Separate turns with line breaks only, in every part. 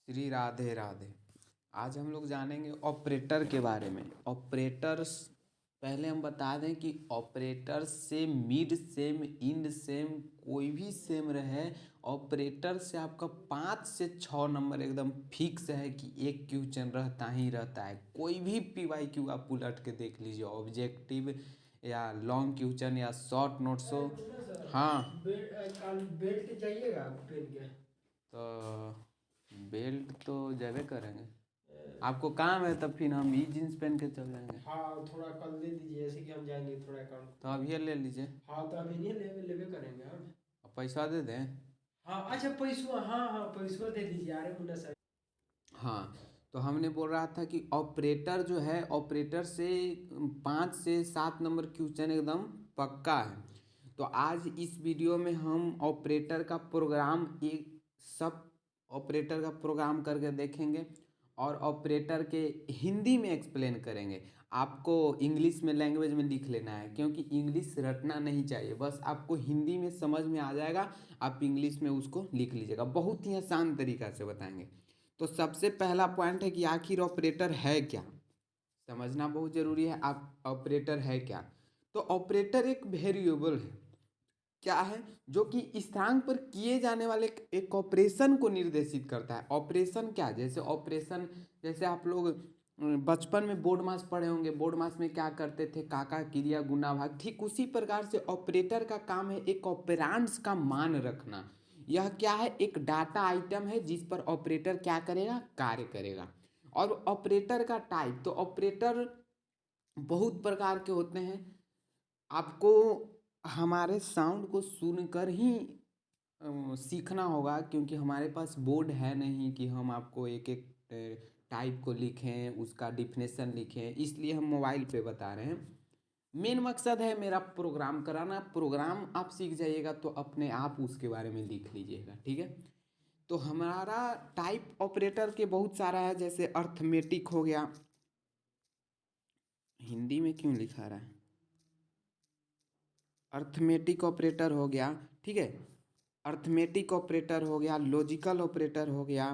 श्री राधे राधे। आज हम लोग जानेंगे ऑपरेटर के बारे में। ऑपरेटर्स, पहले हम बता दें कि ऑपरेटर से मिड सेम, इंड सेम, कोई भी सेम रहे, ऑपरेटर से आपका 5 से 6 नंबर एकदम फिक्स है कि एक क्वेश्चन रहता ही रहता है। कोई भी PYQ आप उलट के देख लीजिए, ऑब्जेक्टिव या लॉन्ग क्वेश्चन या शॉर्ट नोट्स हो।
सुनो सर,
हाँ,
कल बेल्ट चाहिएगा पेन के।
तो बेल्ट तो जबे करेंगे। आपको काम है तब फिर हम ही जींस पहन के चल जाएंगे।
हाँ, थोड़ा कल दे दीजिए, जैसे कि हम जाएंगे थोड़ा अकाउंट।
तो अभी ले लीजिए।
हाँ, तो अभी नहीं लेवे करेंगे हम।
और पैसा दे दें।
हाँ अच्छा, पैसवा, हाँ हाँ, पैसवा दे दीजिए। अरे मुन्ना सर।
हाँ, तो हमने बोल रहा था कि ऑपरेटर जो है, ऑपरेटर से 5 से 7 नंबर क्वेश्चन एकदम पक्का है। तो आज इस वीडियो में हम ऑपरेटर का प्रोग्राम, एक सब ऑपरेटर का प्रोग्राम करके देखेंगे और ऑपरेटर के हिंदी में एक्सप्लेन करेंगे। आपको इंग्लिश में, लैंग्वेज में लिख लेना है, क्योंकि इंग्लिश रटना नहीं चाहिए, बस आपको हिंदी में समझ में आ जाएगा, आप इंग्लिश में उसको लिख लीजिएगा। बहुत ही आसान तरीका से बताएंगे। तो सबसे पहला पॉइंट है कि आखिर ऑपरेटर है क्या, समझना बहुत जरूरी है। आप ऑपरेटर है क्या? तो ऑपरेटर एक वेरिएबल है, क्या है, जो कि स्थान पर किए जाने वाले एक ऑपरेशन को निर्देशित करता है। ऑपरेशन क्या, जैसे ऑपरेशन, जैसे आप लोग बचपन में बोर्ड मास पढ़े होंगे। बोर्ड मास में क्या करते थे, काका, क्रिया, गुना, भाग। ठीक उसी प्रकार से ऑपरेटर का काम है एक ऑपरेंड्स का मान रखना। यह क्या है, एक डाटा आइटम है जिस पर ऑपरेटर क्या करेगा, कार्य करेगा। और ऑपरेटर का टाइप, तो ऑपरेटर बहुत प्रकार के होते हैं। आपको हमारे साउंड को सुनकर ही सीखना होगा, क्योंकि हमारे पास बोर्ड है नहीं कि हम आपको एक एक टाइप को लिखें, उसका डिफिनेशन लिखें, इसलिए हम मोबाइल पे बता रहे हैं। मेन मकसद है मेरा प्रोग्राम कराना। प्रोग्राम आप सीख जाइएगा तो अपने आप उसके बारे में लिख लीजिएगा, ठीक है। तो हमारा टाइप ऑपरेटर के बहुत सारा है, जैसे अर्थमेटिक हो गया। हिंदी में क्यों लिखा रहा है, अर्थमेटिक ऑपरेटर हो गया, ठीक है। अर्थमेटिक ऑपरेटर हो गया, लॉजिकल ऑपरेटर हो गया।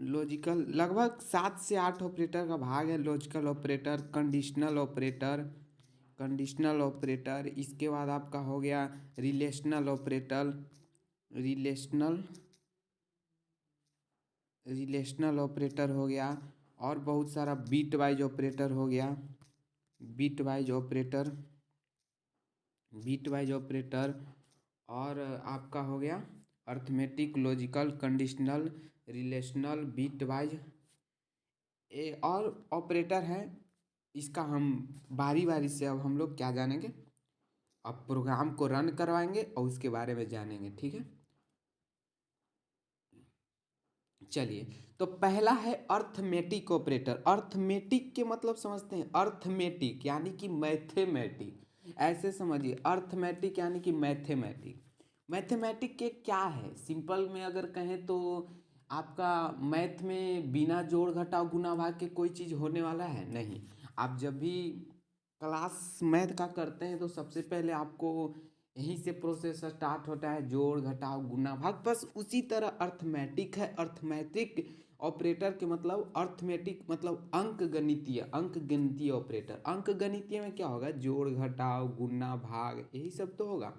लॉजिकल लगभग 7 से 8 ऑपरेटर का भाग है। Logical operator, conditional operator, conditional operator, इसके बाद आपका हो गया relational operator, relational relational operator हो गया। और बहुत सारा बीट वाइज ऑपरेटर हो गया, bitwise operator, bitwise operator. और आपका हो गया arithmetic, logical, conditional, relational, bitwise. और ऑपरेटर है, इसका हम बारी बारी से अब हम लोग क्या जानेंगे, अब प्रोग्राम को रन करवाएंगे और उसके बारे में जानेंगे, ठीक है। चलिए, तो पहला है अर्थमेटिक ऑपरेटर। अर्थमेटिक के मतलब समझते हैं, अर्थमेटिक यानी कि मैथमेटिक, ऐसे समझिए। अर्थमेटिक यानी कि मैथमेटिक। मैथमेटिक के क्या है, सिंपल में अगर कहें तो आपका मैथ में बिना जोड़ घटाव गुणा भाग के कोई चीज़ होने वाला है नहीं। आप जब भी क्लास मैथ का करते हैं तो सबसे पहले आपको यहीं से प्रोसेस स्टार्ट होता है, जोड़ घटाव गुणा भाग। बस उसी तरह अर्थमेटिक है। अर्थमेटिक ऑपरेटर के मतलब, अर्थमेटिक मतलब अंक गणितीय, अंक गणितीय ऑपरेटर। अंक गणितीय में क्या होगा, जोड़ घटाव गुणा भाग, यही सब तो होगा।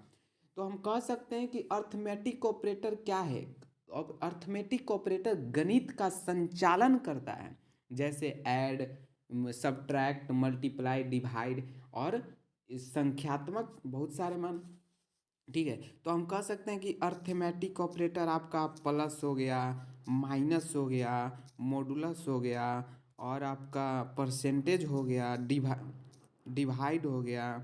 तो हम कह सकते हैं कि अर्थमेटिक ऑपरेटर क्या है। अर्थमेटिक ऑपरेटर गणित का संचालन करता है, जैसे ऐड, सब्ट्रैक्ट, मल्टीप्लाई, डिवाइड और संख्यात्मक बहुत सारे मान, ठीक है। तो हम कह सकते हैं कि अर्थमेटिक ऑपरेटर आपका प्लस हो गया, माइनस हो गया, मॉडुलस हो गया, और आपका परसेंटेज हो गया, डिवाइड हो गया,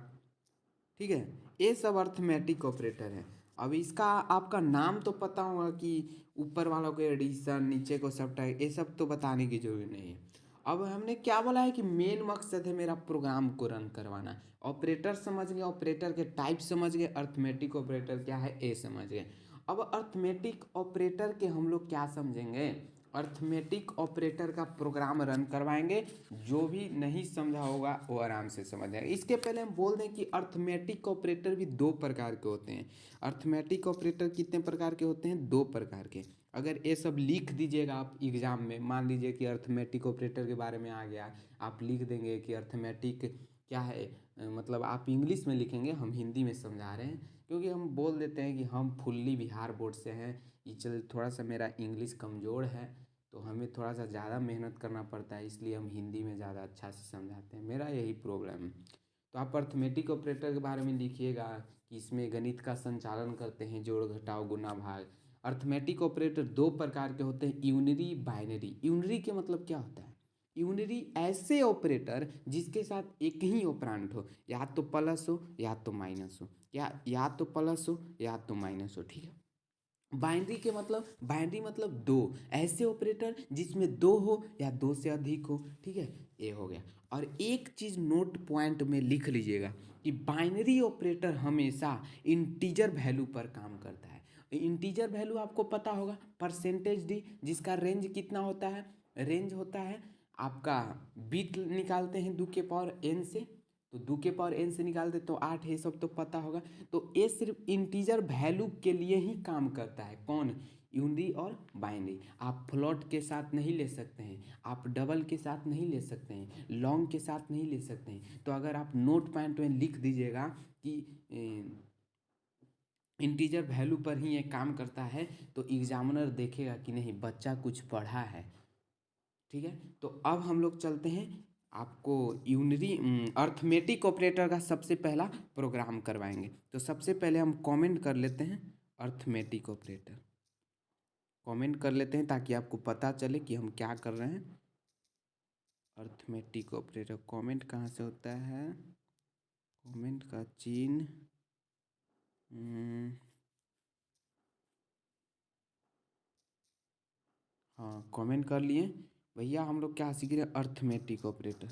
ठीक है। ये सब अर्थमेटिक ऑपरेटर है। अब इसका आपका नाम तो पता होगा कि ऊपर वालों को एडिशन, नीचे को सब्ट्रैक्ट, ये सब तो बताने की जरूरत नहीं है। अब हमने क्या बोला है कि मेन मकसद है मेरा प्रोग्राम को रन करवाना। ऑपरेटर समझ गए, ऑपरेटर के टाइप समझ गए, अर्थमेटिक ऑपरेटर क्या है ये समझ गए। अब अर्थमेटिक ऑपरेटर के हम लोग क्या समझेंगे, अर्थमेटिक ऑपरेटर का प्रोग्राम रन करवाएंगे। जो भी नहीं समझा होगा वो आराम से समझ जाएगा। इसके पहले हम बोल दें कि अर्थमेटिक ऑपरेटर भी 2 प्रकार के होते हैं। अर्थमेटिक ऑपरेटर कितने प्रकार के होते हैं, 2 प्रकार के। अगर ये सब लिख दीजिएगा आप एग्ज़ाम में, मान लीजिए कि अर्थमेटिक ऑपरेटर के बारे में आ गया, आप लिख देंगे कि अर्थमेटिक क्या है, मतलब आप इंग्लिश में लिखेंगे, हम हिंदी में समझा रहे हैं क्योंकि हम बोल देते हैं कि हम फुल्ली बिहार बोर्ड से हैं। ये चल थोड़ा सा मेरा इंग्लिश कमज़ोर है तो हमें थोड़ा सा ज़्यादा मेहनत करना पड़ता है, इसलिए हम हिंदी में ज़्यादा अच्छा से समझाते हैं, मेरा यही प्रॉब्लम है। तो आप अर्थमेटिक ऑपरेटर के बारे में लिखिएगा कि इसमें गणित का संचालन करते हैं, जोड़ घटाव गुना भाग। अर्थमेटिक ऑपरेटर दो प्रकार के होते हैं, यूनरी बाइनरी। यूनरी के मतलब क्या होता है? यूनरी ऐसे ऑपरेटर जिसके साथ एक ही ऑपरेंड हो, या तो प्लस हो या तो माइनस हो, या तो प्लस हो या तो माइनस हो, ठीक है। बाइनरी मतलब दो ऐसे ऑपरेटर जिसमें दो हो या दो से अधिक हो, ठीक है, ये हो गया। और एक चीज़ नोट पॉइंट में लिख लीजिएगा कि बाइनरी ऑपरेटर हमेशा इंटीजर वैल्यू पर काम करता है। इंटीजर वैल्यू आपको पता होगा, परसेंटेज डी, जिसका रेंज कितना होता है? रेंज होता है आपका, बिट निकालते हैं 2 के पावर n से, तो 2 के पावर n से निकालते तो 8 है, ये सब तो पता होगा। तो ये सिर्फ इंटीजर वैल्यू के लिए ही काम करता है, कौन? यूनरी और बाइनरी। आप फ्लोट के साथ नहीं ले सकते हैं, आप डबल के साथ नहीं ले सकते हैं, लॉन्ग के साथ नहीं ले सकते हैं। तो अगर आप नोट पॉइंट में लिख दीजिएगा कि इंटीजर वैल्यू पर ही ये काम करता है, तो एग्जामिनर देखेगा कि नहीं बच्चा कुछ पढ़ा है, ठीक है। तो अब हम लोग चलते हैं, आपको यूनरी अर्थमेटिक ऑपरेटर का सबसे पहला प्रोग्राम करवाएंगे। तो सबसे पहले हम कमेंट कर लेते हैं अर्थमेटिक ऑपरेटर, कमेंट कर लेते हैं ताकि आपको पता चले कि हम क्या कर रहे हैं। अर्थमेटिक ऑपरेटर कमेंट कहाँ से होता है? कमेंट का चिन्ह हाँ, कमेंट कर लिए भैया। हम लोग क्या सीख रहे हैं? Arithmetic operator,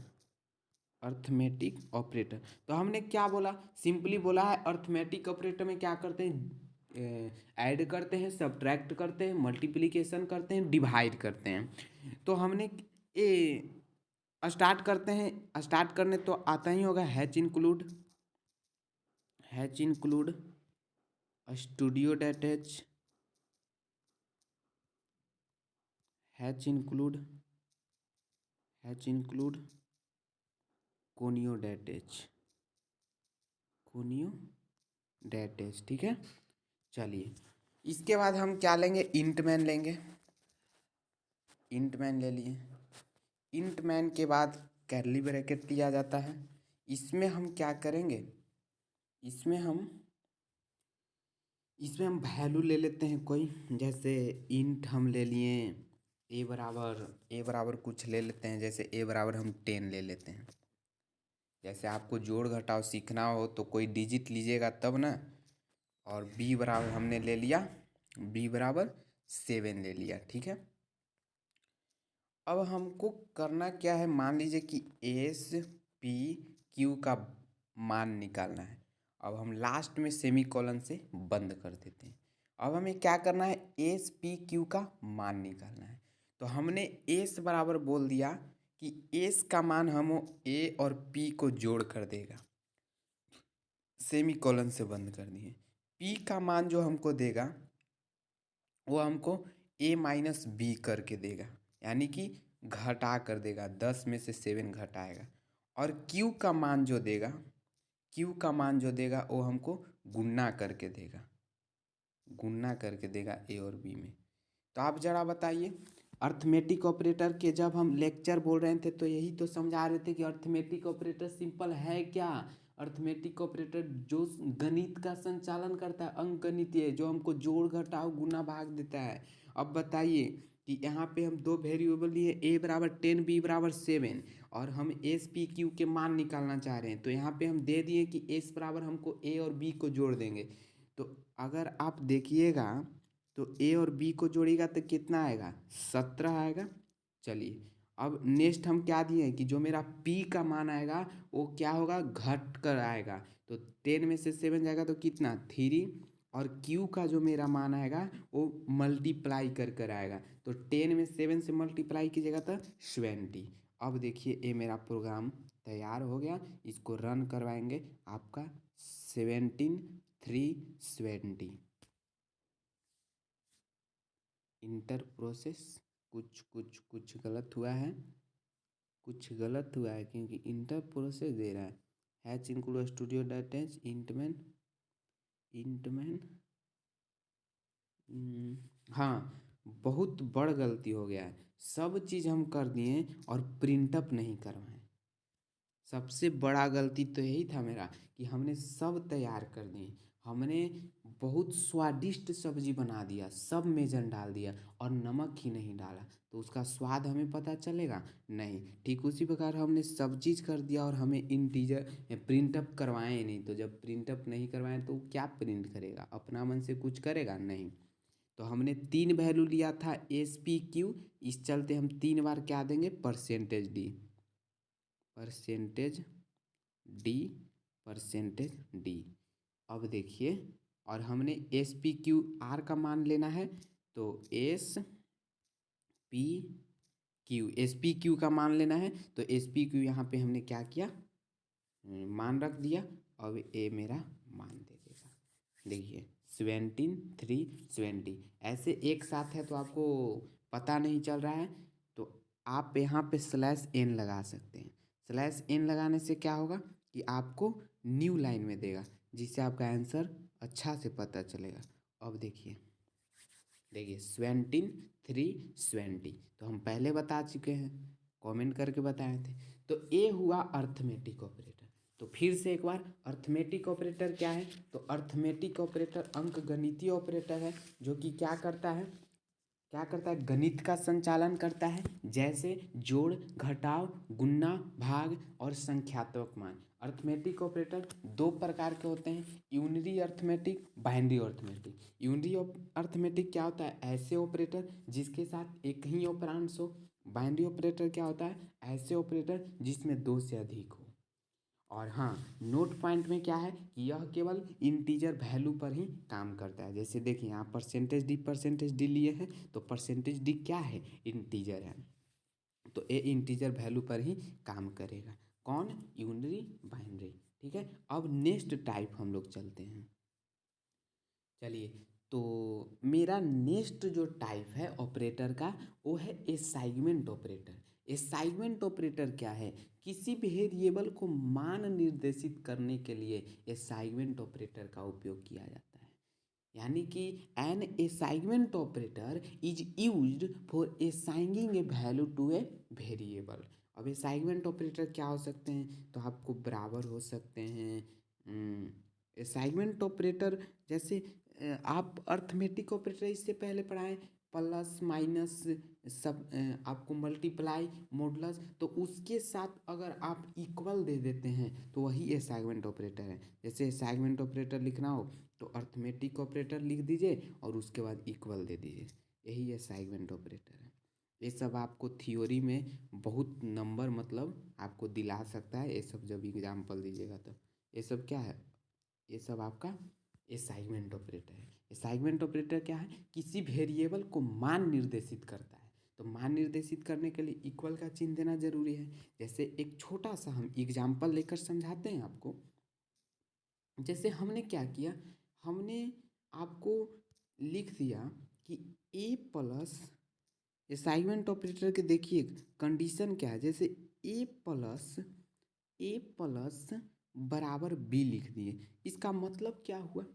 arithmetic operator. तो हमने क्या बोला? सिंपली बोला है अर्थमेटिक ऑपरेटर में क्या करते हैं? ऐड करते हैं, सब्ट्रैक्ट करते हैं, मल्टीप्लिकेशन करते हैं, डिवाइड करते हैं। तो हमने ये स्टार्ट करते हैं, स्टार्ट करने तो आता ही होगा, hatch include, hash include studio dot H, hatch include, hash include conio dot H, conio dot H, ठीक है। चलिए, इसके बाद हम क्या लेंगे? इंटमैन लेंगे, इंटमैन ले लिए। इंटमैन के बाद कर्ली ब्रैकेट दिया जाता है। इसमें हम क्या करेंगे? इसमें हम वैल्यू ले लेते हैं कोई, जैसे इंट हम ले लिए ए बराबर कुछ ले लेते हैं, जैसे ए बराबर हम 10 ले लेते हैं। जैसे आपको जोड़ घटाव सीखना हो तो कोई डिजिट लीजिएगा तब ना। और बी बराबर हमने ले लिया, बी बराबर 7 ले लिया, ठीक है। अब हमको करना क्या है? मान लीजिए कि एस पी क्यू का मान निकालना है। अब हम लास्ट में सेमी कॉलन से बंद कर देते हैं। अब हमें क्या करना है? एस पी क्यू का मान निकालना है। तो हमने एस बराबर बोल दिया कि एस का मान हम ए और पी को जोड़ कर देगा, सेमी कॉलन से बंद कर दिए। पी का मान जो हमको देगा वो हमको ए माइनस बी करके देगा, यानी कि घटा कर देगा, 10 में से 7 घटाएगा। और क्यू का मान जो देगा, क्यू का मान जो देगा वो हमको गुणा करके देगा, गुणा करके देगा ए और बी में। तो आप ज़रा बताइए, अर्थमेटिक ऑपरेटर के जब हम लेक्चर बोल रहे थे तो यही तो समझा रहे थे कि अर्थमेटिक ऑपरेटर सिंपल है क्या? अर्थमेटिक ऑपरेटर जो गणित का संचालन करता है, अंकगणितीय, जो हमको जोड़ घटाव गुना भाग देता है। अब बताइए कि यहाँ पे हम दो वेरिएबल लिए, ए बराबर 10, बी बराबर 7, और हम एस पी क्यू के मान निकालना चाह रहे हैं। तो यहाँ पे हम दे दिए कि एस बराबर हमको ए और बी को जोड़ देंगे। तो अगर आप देखिएगा तो ए और बी को जोड़ेगा तो कितना आएगा? 17 आएगा। चलिए, अब नेक्स्ट हम क्या दिए हैं कि जो मेरा पी का मान आएगा वो क्या होगा? घट कर आएगा। तो 10 में से 7 जाएगा तो कितना? 3। और क्यू का जो मेरा मान आएगा वो मल्टीप्लाई कर कर आएगा। तो 10 में 7 से मल्टीप्लाई कीजिएगा तो 20। अब देखिए ये मेरा प्रोग्राम तैयार हो गया। इसको रन करवाएंगे, आपका 17 3 20। इंटर प्रोसेस कुछ गलत हुआ है, कुछ गलत हुआ है क्योंकि इंटर प्रोसेस दे रहा है। Hash include studio dot H int main हाँ, बहुत बड़ गलती हो गया है। सब चीज़ हम कर दिए और प्रिंटअप नहीं करवाएं। सबसे बड़ा गलती तो यही था मेरा कि हमने सब तैयार कर दिए, हमने बहुत स्वादिष्ट सब्जी बना दिया, सब मेजन डाल दिया और नमक ही नहीं डाला, तो उसका स्वाद हमें पता चलेगा नहीं। ठीक उसी प्रकार हमने सब चीज़ कर दिया और हमें इंटीजर प्रिंटअप करवाएं ही नहीं, तो जब प्रिंटअप नहीं करवाएं तो क्या प्रिंट करेगा, अपना मन से कुछ करेगा नहीं। तो हमने 3 वैल्यू लिया था SPQ, इस चलते हम 3 बार क्या देंगे, परसेंटेज डी परसेंटेज डी। अब देखिए, और हमने SPQR का मान लेना है, तो SPQ का मान लेना है, तो SPQ यहाँ पे हमने क्या किया, मान रख दिया। अब ये मेरा मान दे देगा, देखिए 17 3 70 ऐसे एक साथ है, तो आपको पता नहीं चल रहा है तो आप यहाँ पे /n लगा सकते हैं। /n लगाने से क्या होगा कि आपको न्यू लाइन में देगा, जिससे आपका आंसर अच्छा से पता चलेगा। अब देखिए 17 3 70 तो हम पहले बता चुके हैं, कमेंट करके बताए थे। तो ये हुआ अर्थमेटिक ऑपरेटर। तो फिर से एक बार, अर्थमेटिक ऑपरेटर क्या है, तो अर्थमेटिक ऑपरेटर अंकगणितीय ऑपरेटर है, जो कि क्या करता है, गणित का संचालन करता है, जैसे जोड़, घटाव, गुणा, भाग और संख्यात्मक मान। अर्थमेटिक ऑपरेटर 2 प्रकार के होते हैं, unary arithmetic, binary arithmetic. Unary arithmetic क्या होता है, ऐसे ऑपरेटर जिसके साथ एक ही ऑपरेंड्स हो। बाइनरी ऑपरेटर क्या होता है, ऐसे ऑपरेटर जिसमें 2 से अधिक हो। और हाँ, नोट पॉइंट में क्या है कि यह केवल इंटीजर वैल्यू पर ही काम करता है। जैसे देखिए यहाँ परसेंटेज डी लिए हैं, तो परसेंटेज डी क्या है, इंटीजर है, तो ये इंटीजर वैल्यू पर ही काम करेगा। कौन, यूनरी बाइनरी। ठीक है, अब नेक्स्ट टाइप हम लोग चलते हैं। चलिए, तो मेरा नेक्स्ट जो टाइप है ऑपरेटर का, वो है असाइनमेंट ऑपरेटर। असाइनमेंट ऑपरेटर क्या है, किसी वेरिएबल को मान निर्देशित करने के लिए असाइनमेंट ऑपरेटर का उपयोग किया जाता है। यानी कि an assignment operator is used for assigning a value to a variable. अब असाइनमेंट ऑपरेटर क्या हो सकते हैं, तो आपको बराबर हो सकते हैं। असाइनमेंट ऑपरेटर जैसे आप अर्थमेटिक ऑपरेटर इससे पहले पढ़ाएं, प्लस माइनस, सब आपको मल्टीप्लाई, मॉडुलस, तो उसके साथ अगर आप इक्वल दे देते हैं तो वही असाइनमेंट ऑपरेटर है। जैसे असाइनमेंट ऑपरेटर लिखना हो तो अर्थमेटिक ऑपरेटर लिख दीजिए और उसके बाद इक्वल दे दीजिए, यही असाइनमेंट ऑपरेटर है। ये सब आपको थ्योरी में बहुत नंबर मतलब आपको दिला सकता है, ये सब जब एग्जाम्पल दीजिएगा तो। ये सब क्या है, ये सब आपका असाइनमेंट ऑपरेटर है। असाइनमेंट ऑपरेटर क्या है, किसी वेरिएबल को मान निर्देशित करता है, तो मान निर्देशित करने के लिए इक्वल का चिन्ह देना जरूरी है। जैसे एक छोटा सा हम एग्जाम्पल लेकर समझाते हैं आपको। जैसे हमने क्या किया, हमने आपको लिख दिया कि ए प्लस, असाइनमेंट ऑपरेटर के देखिए कंडीशन क्या है, जैसे ए प्लस बराबर बी लिख दिए। इसका मतलब क्या हुआ,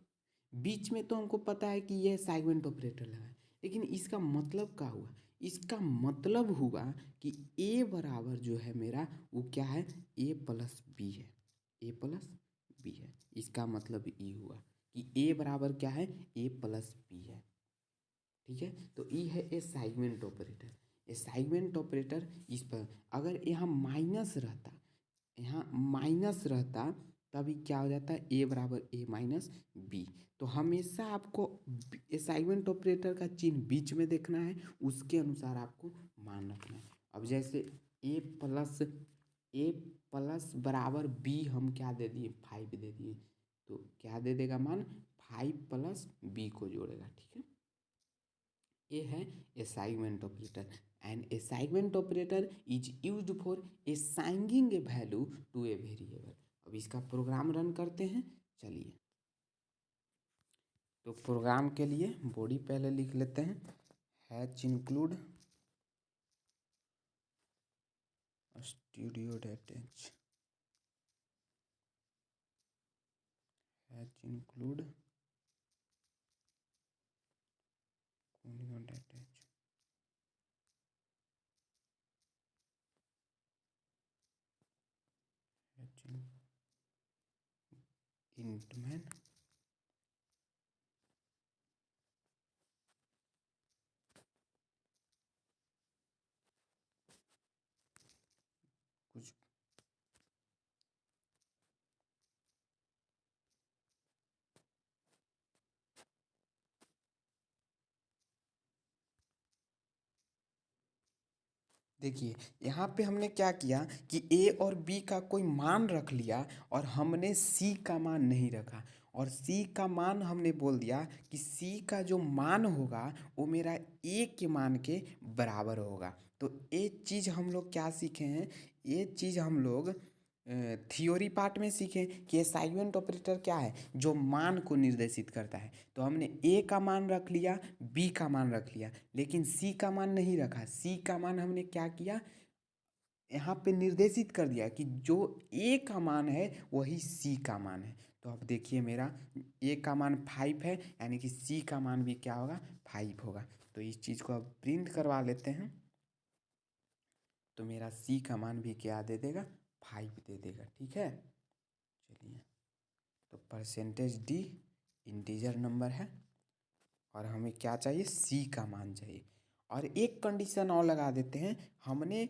बीच में तो हमको पता है कि यह असाइनमेंट ऑपरेटर लगा है, लेकिन इसका मतलब क्या हुआ, इसका मतलब हुआ कि ए बराबर जो है मेरा वो क्या है, ए प्लस बी है, ए प्लस बी है। इसका मतलब ये हुआ कि ए बराबर क्या है, ए प्लस बी है। ठीक है, तो ये है असाइनमेंट ऑपरेटर। असाइनमेंट ऑपरेटर इस पर अगर यहाँ माइनस रहता तभी क्या हो जाता है, ए बराबर ए माइनस बी। तो हमेशा आपको असाइनमेंट ऑपरेटर का चिन्ह बीच में देखना है, उसके अनुसार आपको मान रखना है। अब जैसे ए प्लस बराबर बी हम क्या दे दिए, 5 दे दिए, तो क्या दे देगा मान, 5 प्लस बी को जोड़ेगा। ठीक है, ये है assignment operator. And assignment operator is used for assigning a value to a variable. अब इसका प्रोग्राम रन करते हैं। चलिए, तो प्रोग्राम के लिए बॉडी पहले लिख लेते हैं, hash include studio attach, hash include attach, hash int main कुछ देखिए यहाँ पे हमने क्या किया कि ए और बी का कोई मान रख लिया और हमने सी का मान नहीं रखा, और सी का मान हमने बोल दिया कि सी का जो मान होगा वो मेरा ए के मान के बराबर होगा। तो ये चीज़ हम लोग क्या सीखे हैं, ये चीज़ हम लोग थियोरी पार्ट में सीखे कि असाइनमेंट ऑपरेटर क्या है, जो मान को निर्देशित करता है। तो हमने ए का मान रख लिया, बी का मान रख लिया, लेकिन सी का मान नहीं रखा। सी का मान हमने क्या किया, यहाँ पे निर्देशित कर दिया कि जो ए का मान है वही सी का मान है। तो अब देखिए मेरा ए का मान 5 है, यानी कि सी का मान भी क्या होगा, 5 होगा। तो इस चीज़ को अब प्रिंट करवा लेते हैं, तो मेरा सी का मान भी क्या दे देगा, 5 दे देगा। ठीक है, चलिए, तो परसेंटेज डी इंटीजर नंबर है और हमें क्या चाहिए, सी का मान चाहिए। और एक कंडीशन और लगा देते हैं, हमने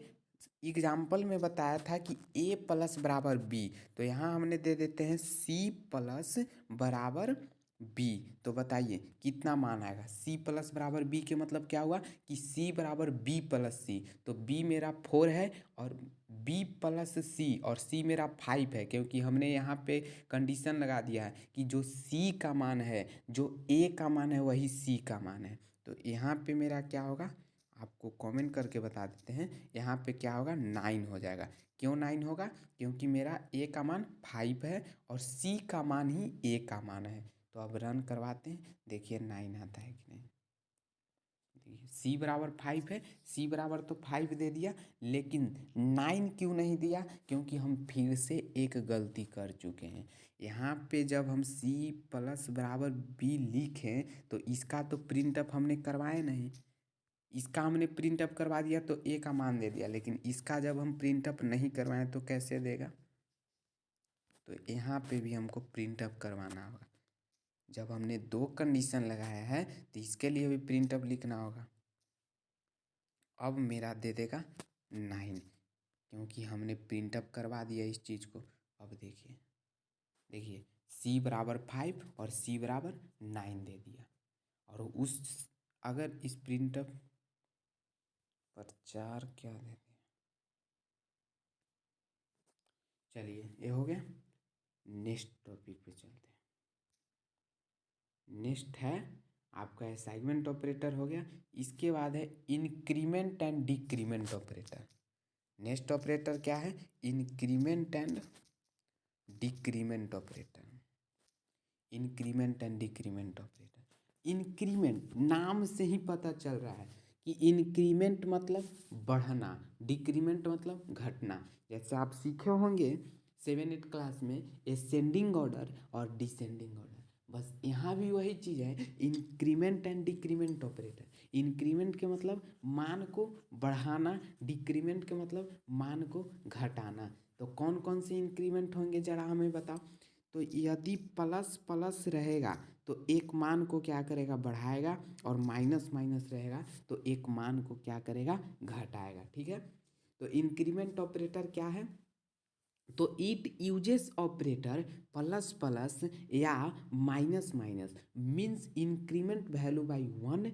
एग्जाम्पल में बताया था कि ए प्लस बराबर बी, तो यहाँ हमने दे देते हैं सी प्लस बराबर बी। तो बताइए कितना मान आएगा, सी प्लस बराबर बी के मतलब क्या हुआ कि सी बराबर बी प्लस सी। तो बी मेरा 4 है और बी प्लस सी, और सी मेरा 5 है, क्योंकि हमने यहाँ पे कंडीशन लगा दिया है कि जो सी का मान है, जो ए का मान है वही सी का मान है। तो यहाँ पे मेरा क्या होगा, आपको कमेंट करके बता देते हैं, यहाँ पे क्या होगा, 9 हो जाएगा। क्यों 9 होगा, क्योंकि मेरा ए का मान 5 है और सी का मान ही ए का मान है। तो अब रन करवाते हैं, देखिए 9 आता है कि नहीं। देखिए सी बराबर 5 है, सी बराबर तो 5 दे दिया, लेकिन 9 क्यों नहीं दिया, क्योंकि हम फिर से एक गलती कर चुके हैं। यहाँ पे जब हम सी प्लस बराबर बी लिखें तो इसका तो प्रिंटअप हमने करवाए नहीं, इसका हमने प्रिंटअप करवा दिया तो ए का मान दे दिया, लेकिन इसका जब हम प्रिंटअप नहीं करवाएं तो कैसे देगा। तो यहाँ पे भी हमको प्रिंटअप करवाना होगा। जब हमने 2 कंडीशन लगाया है तो इसके लिए भी प्रिंटअप लिखना होगा। अब मेरा दे देगा 9, क्योंकि हमने प्रिंटअप करवा दिया इस चीज़ को। अब देखिए, देखिए सी बराबर 5 और सी बराबर 9 दे दिया, और उस अगर इस प्रिंटअप पर 4 क्या दे दिया। चलिए ये हो गया, नेक्स्ट टॉपिक पे चलते हैं। नेक्स्ट है आपका असाइनमेंट ऑपरेटर हो गया, इसके बाद है increment and decrement operator. Next operator क्या है, increment and decrement operator. Increment and decrement operator. Increment नाम से ही पता चल रहा है कि इंक्रीमेंट मतलब बढ़ना, डिक्रीमेंट मतलब घटना। जैसे आप सीखे होंगे 7-8 क्लास में असेंडिंग ऑर्डर और डिसेंडिंग ऑर्डर, बस यहाँ भी वही चीज़ है, increment and decrement operator. Increment के मतलब मान को बढ़ाना, डिक्रीमेंट के मतलब मान को घटाना। तो कौन कौन से इंक्रीमेंट होंगे जरा हमें बताओ। तो यदि प्लस प्लस रहेगा तो एक मान को क्या करेगा, बढ़ाएगा, और माइनस माइनस रहेगा तो एक मान को क्या करेगा, घटाएगा। ठीक है, तो इंक्रीमेंट ऑपरेटर क्या है, तो it uses operator plus plus या minus minus, means increment value by 1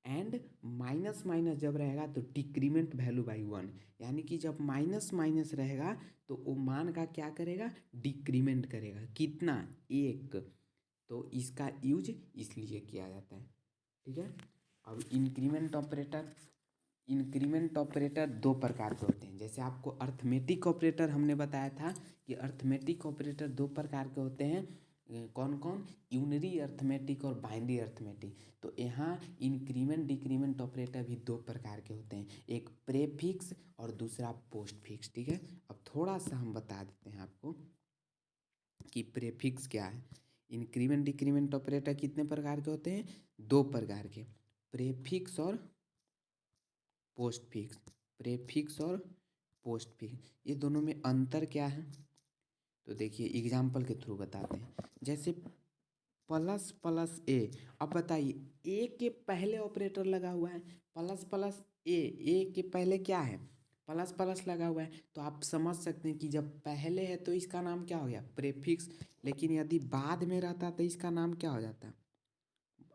and minus minus जब रहेगा तो डिक्रीमेंट वैल्यू बाई 1। यानी कि जब माइनस माइनस रहेगा तो वो मान का क्या करेगा, डिक्रीमेंट करेगा। कितना, 1। तो इसका यूज इसलिए किया जाता है। ठीक है, अब इंक्रीमेंट ऑपरेटर 2 प्रकार के होते हैं। जैसे आपको अर्थमेटिक ऑपरेटर हमने बताया था कि अर्थमेटिक ऑपरेटर 2 प्रकार के होते हैं, कौन कौन, यूनरी अर्थमेटिक और बाइनरी अर्थमेटिक। तो यहाँ इंक्रीमेंट डिक्रीमेंट ऑपरेटर भी दो प्रकार के होते हैं, एक प्रेफिक्स और दूसरा पोस्ट फिक्स। ठीक है, अब थोड़ा सा हम बता देते हैं आपको कि प्रेफिक्स क्या है। इंक्रीमेंट डिक्रीमेंट ऑपरेटर कितने प्रकार के होते हैं, दो प्रकार के, प्रेफिक्स और पोस्ट फिक्स। प्रेफिक्स और पोस्ट फिक्स, ये दोनों में अंतर क्या है, तो देखिए एग्जाम्पल के थ्रू बताते हैं। जैसे प्लस प्लस ए, अब बताइए ए के पहले ऑपरेटर लगा हुआ है प्लस प्लस ए के पहले क्या है, प्लस प्लस लगा हुआ है, तो आप समझ सकते हैं कि जब पहले है तो इसका नाम क्या हो गया, प्रेफिक्स। लेकिन यदि बाद में रहता तो इसका नाम क्या हो जाता,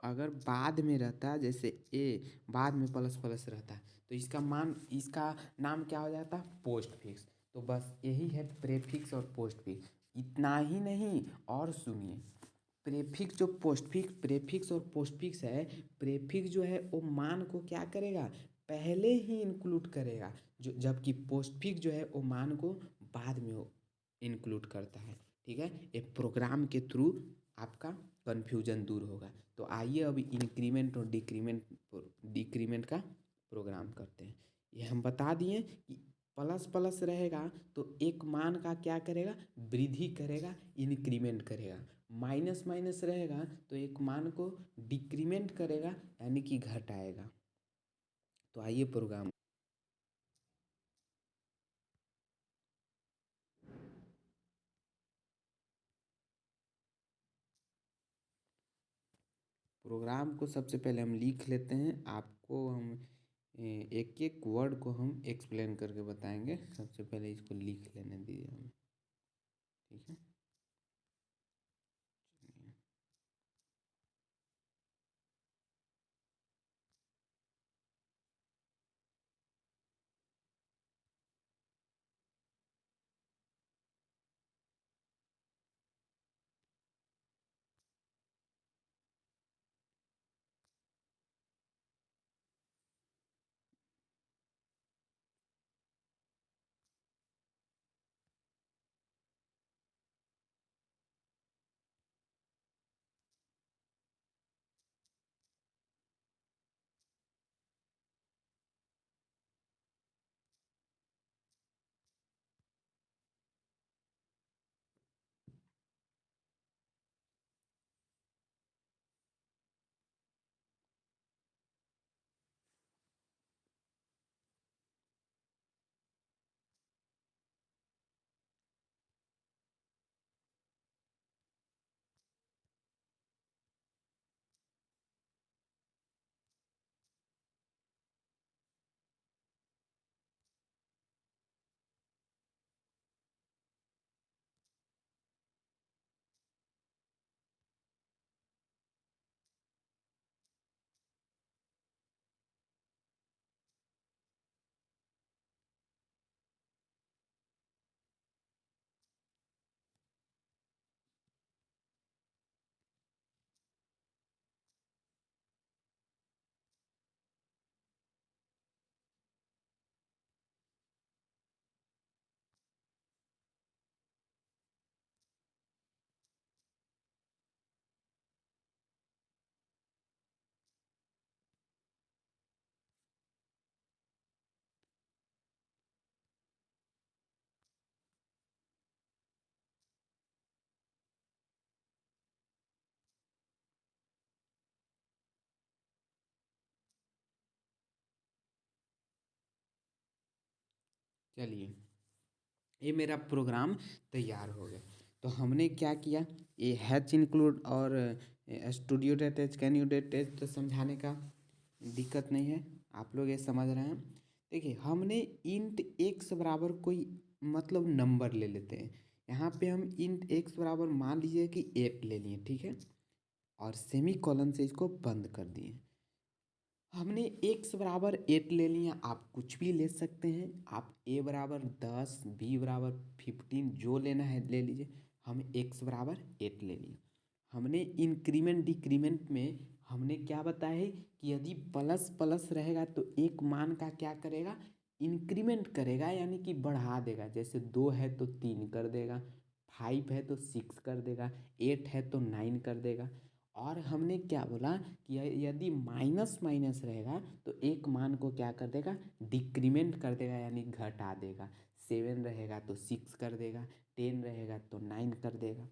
अगर बाद में रहता जैसे ए बाद में प्लस प्लस रहता तो इसका नाम क्या हो जाता, पोस्ट फिक्स। तो बस यही है प्रेफिक्स और पोस्ट फिक्स, इतना ही नहीं और सुनिए। प्रेफिक्स और पोस्ट फिक्स है, प्रेफिक्स जो है वो मान को क्या करेगा, पहले ही इंक्लूड करेगा, जो जबकि पोस्ट फिक्स जो है वो मान को बाद में इंक्लूड करता है। ठीक है, एक प्रोग्राम के थ्रू आपका कन्फ्यूजन दूर होगा। तो आइए अभी इंक्रीमेंट और डिक्रीमेंट का प्रोग्राम करते हैं। ये हम बता दिए कि प्लस प्लस रहेगा तो एक मान का क्या करेगा, वृद्धि करेगा, इंक्रीमेंट करेगा। माइनस माइनस रहेगा तो एक मान को डिक्रीमेंट करेगा यानी कि घटाएगा। तो आइए प्रोग्राम प्रोग्राम को सबसे पहले हम लिख लेते हैं, आपको हम एक एक वर्ड को हम एक्सप्लेन करके बताएंगे। सबसे पहले इसको लिख लेने दीजिए हमें, ठीक है। चलिए ये मेरा प्रोग्राम तैयार हो गया। तो हमने क्या किया, ये हैच इंक्लूड और स्टूडियो डेटेज कैन यू डेटेज तो समझाने का दिक्कत नहीं है, आप लोग ये समझ रहे हैं। देखिए हमने इंट एक्स बराबर कोई मतलब नंबर ले लेते हैं, यहाँ पे हम इंट एक्स बराबर मान लीजिए कि 8 ले लिए, ठीक है, और सेमी कॉलन से इसको बंद कर दिए। हमने एक्स बराबर 8 ले लिया, आप कुछ भी ले सकते हैं, आप ए बराबर 10 बी बराबर 15 जो लेना है ले लीजिए। हम एक्स बराबर 8 ले लिए। हमने इंक्रीमेंट डिक्रीमेंट में हमने क्या बताया है कि यदि प्लस प्लस रहेगा तो एक मान का क्या करेगा, इंक्रीमेंट करेगा यानी कि बढ़ा देगा। जैसे 2 है तो 3 कर देगा, 5 है तो 6 कर देगा, 8 है तो 9 कर देगा। और हमने क्या बोला कि यदि माइनस माइनस रहेगा तो एक मान को क्या कर देगा, डिक्रीमेंट कर देगा यानी घटा देगा। 7 रहेगा तो 6 कर देगा, 10 रहेगा तो 9 कर देगा।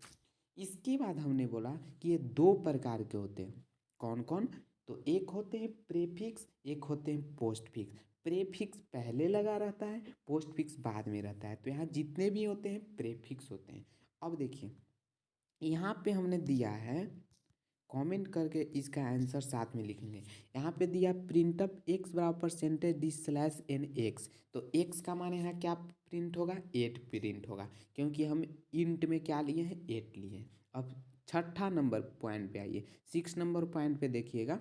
इसके बाद हमने बोला कि ये दो प्रकार के होते हैं। कौन कौन? तो एक होते हैं प्रीफिक्स, एक होते हैं पोस्टफिक्स। प्रीफिक्स पहले लगा रहता है, पोस्टफिक्स बाद में रहता है। तो यहाँ जितने भी होते हैं प्रीफिक्स होते हैं। अब देखिए यहाँ पे हमने दिया है, कमेंट करके इसका आंसर साथ में लिखेंगे। यहाँ पे दिया प्रिंटअप एक्स बराबर percentage d slash n x. तो एक्स का मान यहाँ क्या प्रिंट होगा, 8 प्रिंट होगा, क्योंकि हम इंट में क्या लिए हैं, 8 लिए हैं। अब छठा नंबर पॉइंट पे आइए, 6 नंबर पॉइंट पे देखिएगा।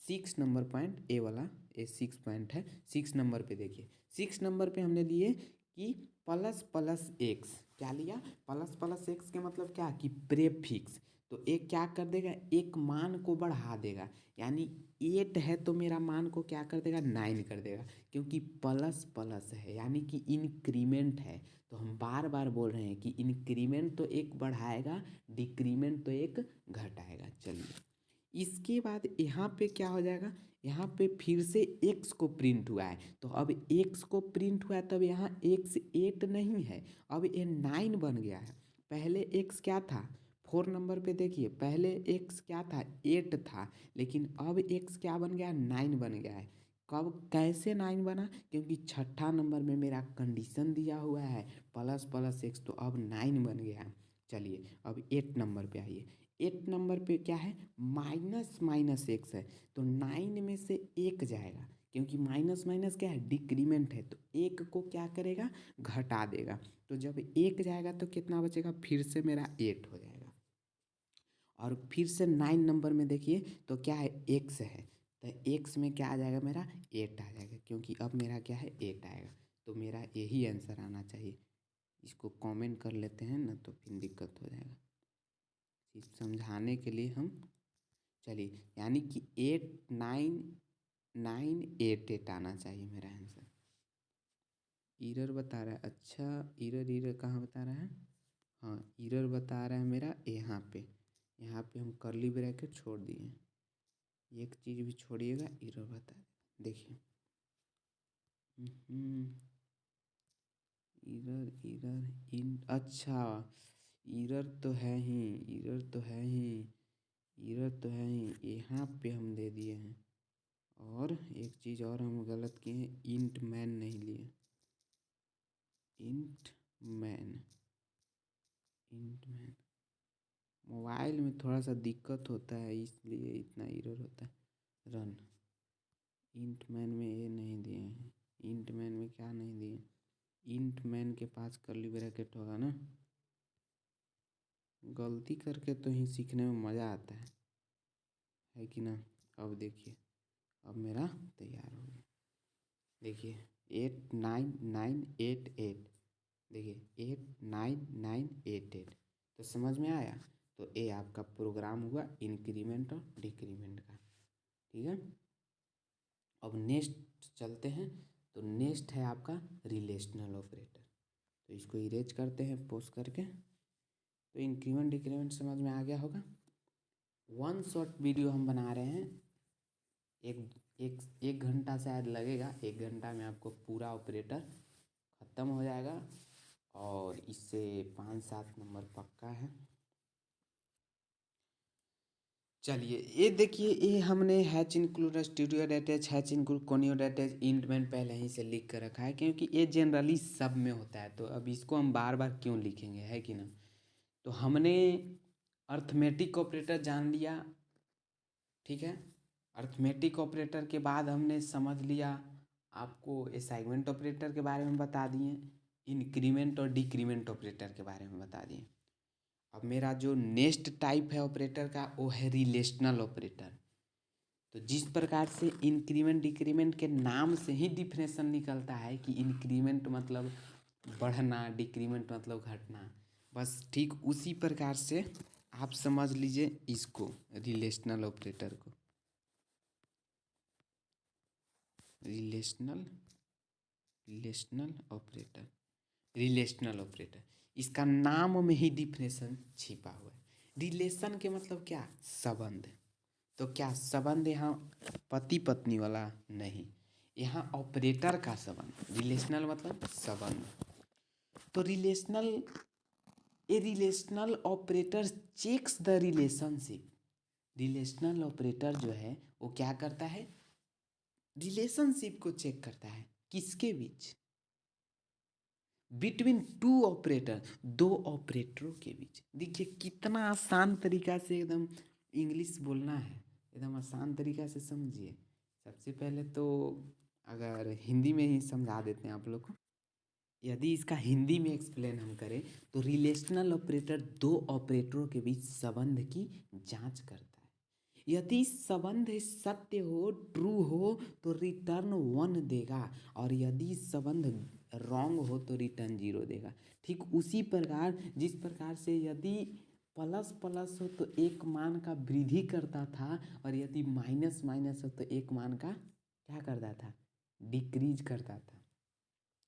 6 नंबर पॉइंट ए वाला, ए 6 पॉइंट है। 6 नंबर पे देखिए, 6 नंबर पे हमने लिए कि प्लस प्लस एक्स। क्या लिया, प्लस प्लस एक्स के मतलब क्या कि प्रीफिक्स। तो एक क्या कर देगा, एक मान को बढ़ा देगा, यानी 8 है तो मेरा मान को क्या कर देगा, 9 कर देगा, क्योंकि प्लस प्लस है यानी कि इंक्रीमेंट है। तो हम बार बार बोल रहे हैं कि इंक्रीमेंट तो एक बढ़ाएगा, डिक्रीमेंट तो एक घटाएगा। चलिए इसके बाद यहाँ पे क्या हो जाएगा, यहाँ पे फिर से x को प्रिंट हुआ है। तो अब x को प्रिंट हुआ है तब यहाँ x 8 नहीं है, अब ये 9 बन गया है। पहले x क्या था, 4 नंबर पे देखिए, पहले x क्या था, 8 था, लेकिन अब x क्या बन गया, 9 बन गया है। कब, कैसे 9 बना, क्योंकि छठा नंबर में मेरा कंडीशन दिया हुआ है प्लस प्लस एक्स, तो अब 9 बन गया। चलिए अब 8 नंबर पे आइए। 8 नंबर पे क्या है, माइनस माइनस एक्स है, तो 9 में से एक जाएगा, क्योंकि माइनस माइनस क्या है, डिक्रीमेंट है, तो एक को क्या करेगा, घटा देगा। तो जब एक जाएगा तो कितना बचेगा, फिर से मेरा 8 हो जाएगा। और फिर से 9 नंबर में देखिए तो क्या है, एक्स है, तो एक्स में क्या आ जाएगा, मेरा 8 आ जाएगा, क्योंकि अब मेरा क्या है, 8 आएगा। तो मेरा यही आंसर आना चाहिए। इसको कमेंट कर लेते हैं ना, तो फिर दिक्कत हो जाएगा। इस समझाने के लिए हम, चलिए यानी कि 8 9 9 8 8 आना चाहिए मेरा आंसर। इरर बता रहा है, अच्छा इरर, इरर कहाँ बता रहा है, हाँ इरर बता रहा है मेरा यहाँ पे। यहाँ पे हम कर्ली ब्रैकेट छोड़ दिए, एक चीज़ भी छोड़िएगा, इरर बता है। देखिए इरर इरर इन, अच्छा इरर तो है ही, इरर तो है ही, इरर तो है ही, यहाँ पे हम दे दिए हैं। और एक चीज़ और हम गलत किए हैं, इंट मैन नहीं लिए, int man, int man. Mobile में थोड़ा सा दिक्कत होता है इसलिए इतना एरर होता है। रन, इंट मैन में ये नहीं दिए हैं, इंट मैन में क्या नहीं दिए, इंट मैन के पास कर्ली ब्रैकेट होगा ना। गलती करके तो ही सीखने में मज़ा आता है कि ना। अब देखिए, अब मेरा तैयार हो गया। देखिए 8 9 9 8 8, देखिए 8 9 9 8 8, तो समझ में आया। तो ये आपका प्रोग्राम हुआ इंक्रीमेंट और डिक्रीमेंट का, ठीक है। अब नेक्स्ट चलते हैं, तो नेक्स्ट है आपका रिलेशनल ऑपरेटर। तो इसको इरेज करते हैं पोस्ट करके। तो इंक्रीमेंट डिक्रीमेंट समझ में आ गया होगा। वन शॉट वीडियो हम बना रहे हैं, एक एक एक घंटा शायद लगेगा, 1 घंटा में आपको पूरा ऑपरेटर ख़त्म हो जाएगा, और इससे 5 7 नंबर पक्का है। चलिए ये देखिए, ये हमने hash include studio attach, hash include conio attach, int main पहले ही से लिख कर रखा है, क्योंकि ये जनरली सब में होता है, तो अब इसको हम बार बार क्यों लिखेंगे, है कि ना। तो हमने अर्थमेटिक ऑपरेटर जान लिया, ठीक है। अर्थमेटिक ऑपरेटर के बाद हमने समझ लिया, आपको असाइनमेंट ऑपरेटर के बारे में बता दिए, इंक्रीमेंट और डिक्रीमेंट ऑपरेटर के बारे में बता दिए। अब मेरा जो नेक्स्ट टाइप है ऑपरेटर का, वो है रिलेशनल ऑपरेटर। तो जिस प्रकार से इंक्रीमेंट डिक्रीमेंट के नाम से ही डिफिनेशन निकलता है कि इंक्रीमेंट मतलब बढ़ना, डिक्रीमेंट मतलब घटना, बस ठीक उसी प्रकार से आप समझ लीजिए इसको, रिलेशनल ऑपरेटर को। Relational relational operator, relational operator, इसका नाम में ही डिफिनेशन छिपा हुआ है। रिलेशन के मतलब क्या, संबंध। तो क्या संबंध यहाँ पति पत्नी वाला नहीं, यहाँ ऑपरेटर का संबंध। रिलेशनल मतलब संबंध। तो relational operator checks the relationship. Relational operator जो है वो क्या करता है, रिलेशनशिप को चेक करता है। किसके बीच, बिटवीन टू ऑपरेटर, दो ऑपरेटरों के बीच। देखिए कितना आसान तरीका से एकदम इंग्लिश बोलना है, एकदम आसान तरीका से समझिए। सबसे पहले तो अगर हिंदी में ही समझा देते हैं आप लोग को। यदि इसका हिंदी में एक्सप्लेन हम करें तो रिलेशनल ऑपरेटर दो ऑपरेटरों के बीच संबंध की जांच करता है। यदि संबंध सत्य हो, ट्रू हो तो रिटर्न 1 देगा, और यदि संबंध रॉन्ग हो तो रिटर्न 0 देगा। ठीक उसी प्रकार जिस प्रकार से यदि प्लस प्लस हो तो एक मान का वृद्धि करता था, और यदि माइनस माइनस हो तो एक मान का क्या करता था, डिक्रीज करता था,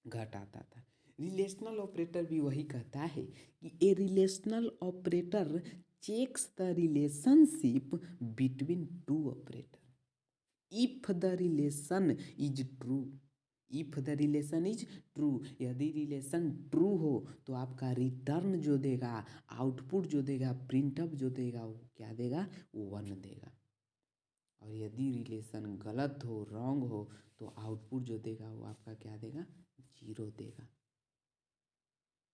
घटाता था। रिलेशनल ऑपरेटर भी वही कहता है कि a relational operator checks the relationship between two operator if the relation is true. If the relation is true, यदि रिलेशन ट्रू हो तो आपका रिटर्न जो देगा, आउटपुट जो देगा, प्रिंटअप जो देगा, वो क्या देगा, 1 देगा। और यदि रिलेशन गलत हो, रॉन्ग हो, तो आउटपुट जो देगा वो आपका क्या देगा, 0 देगा।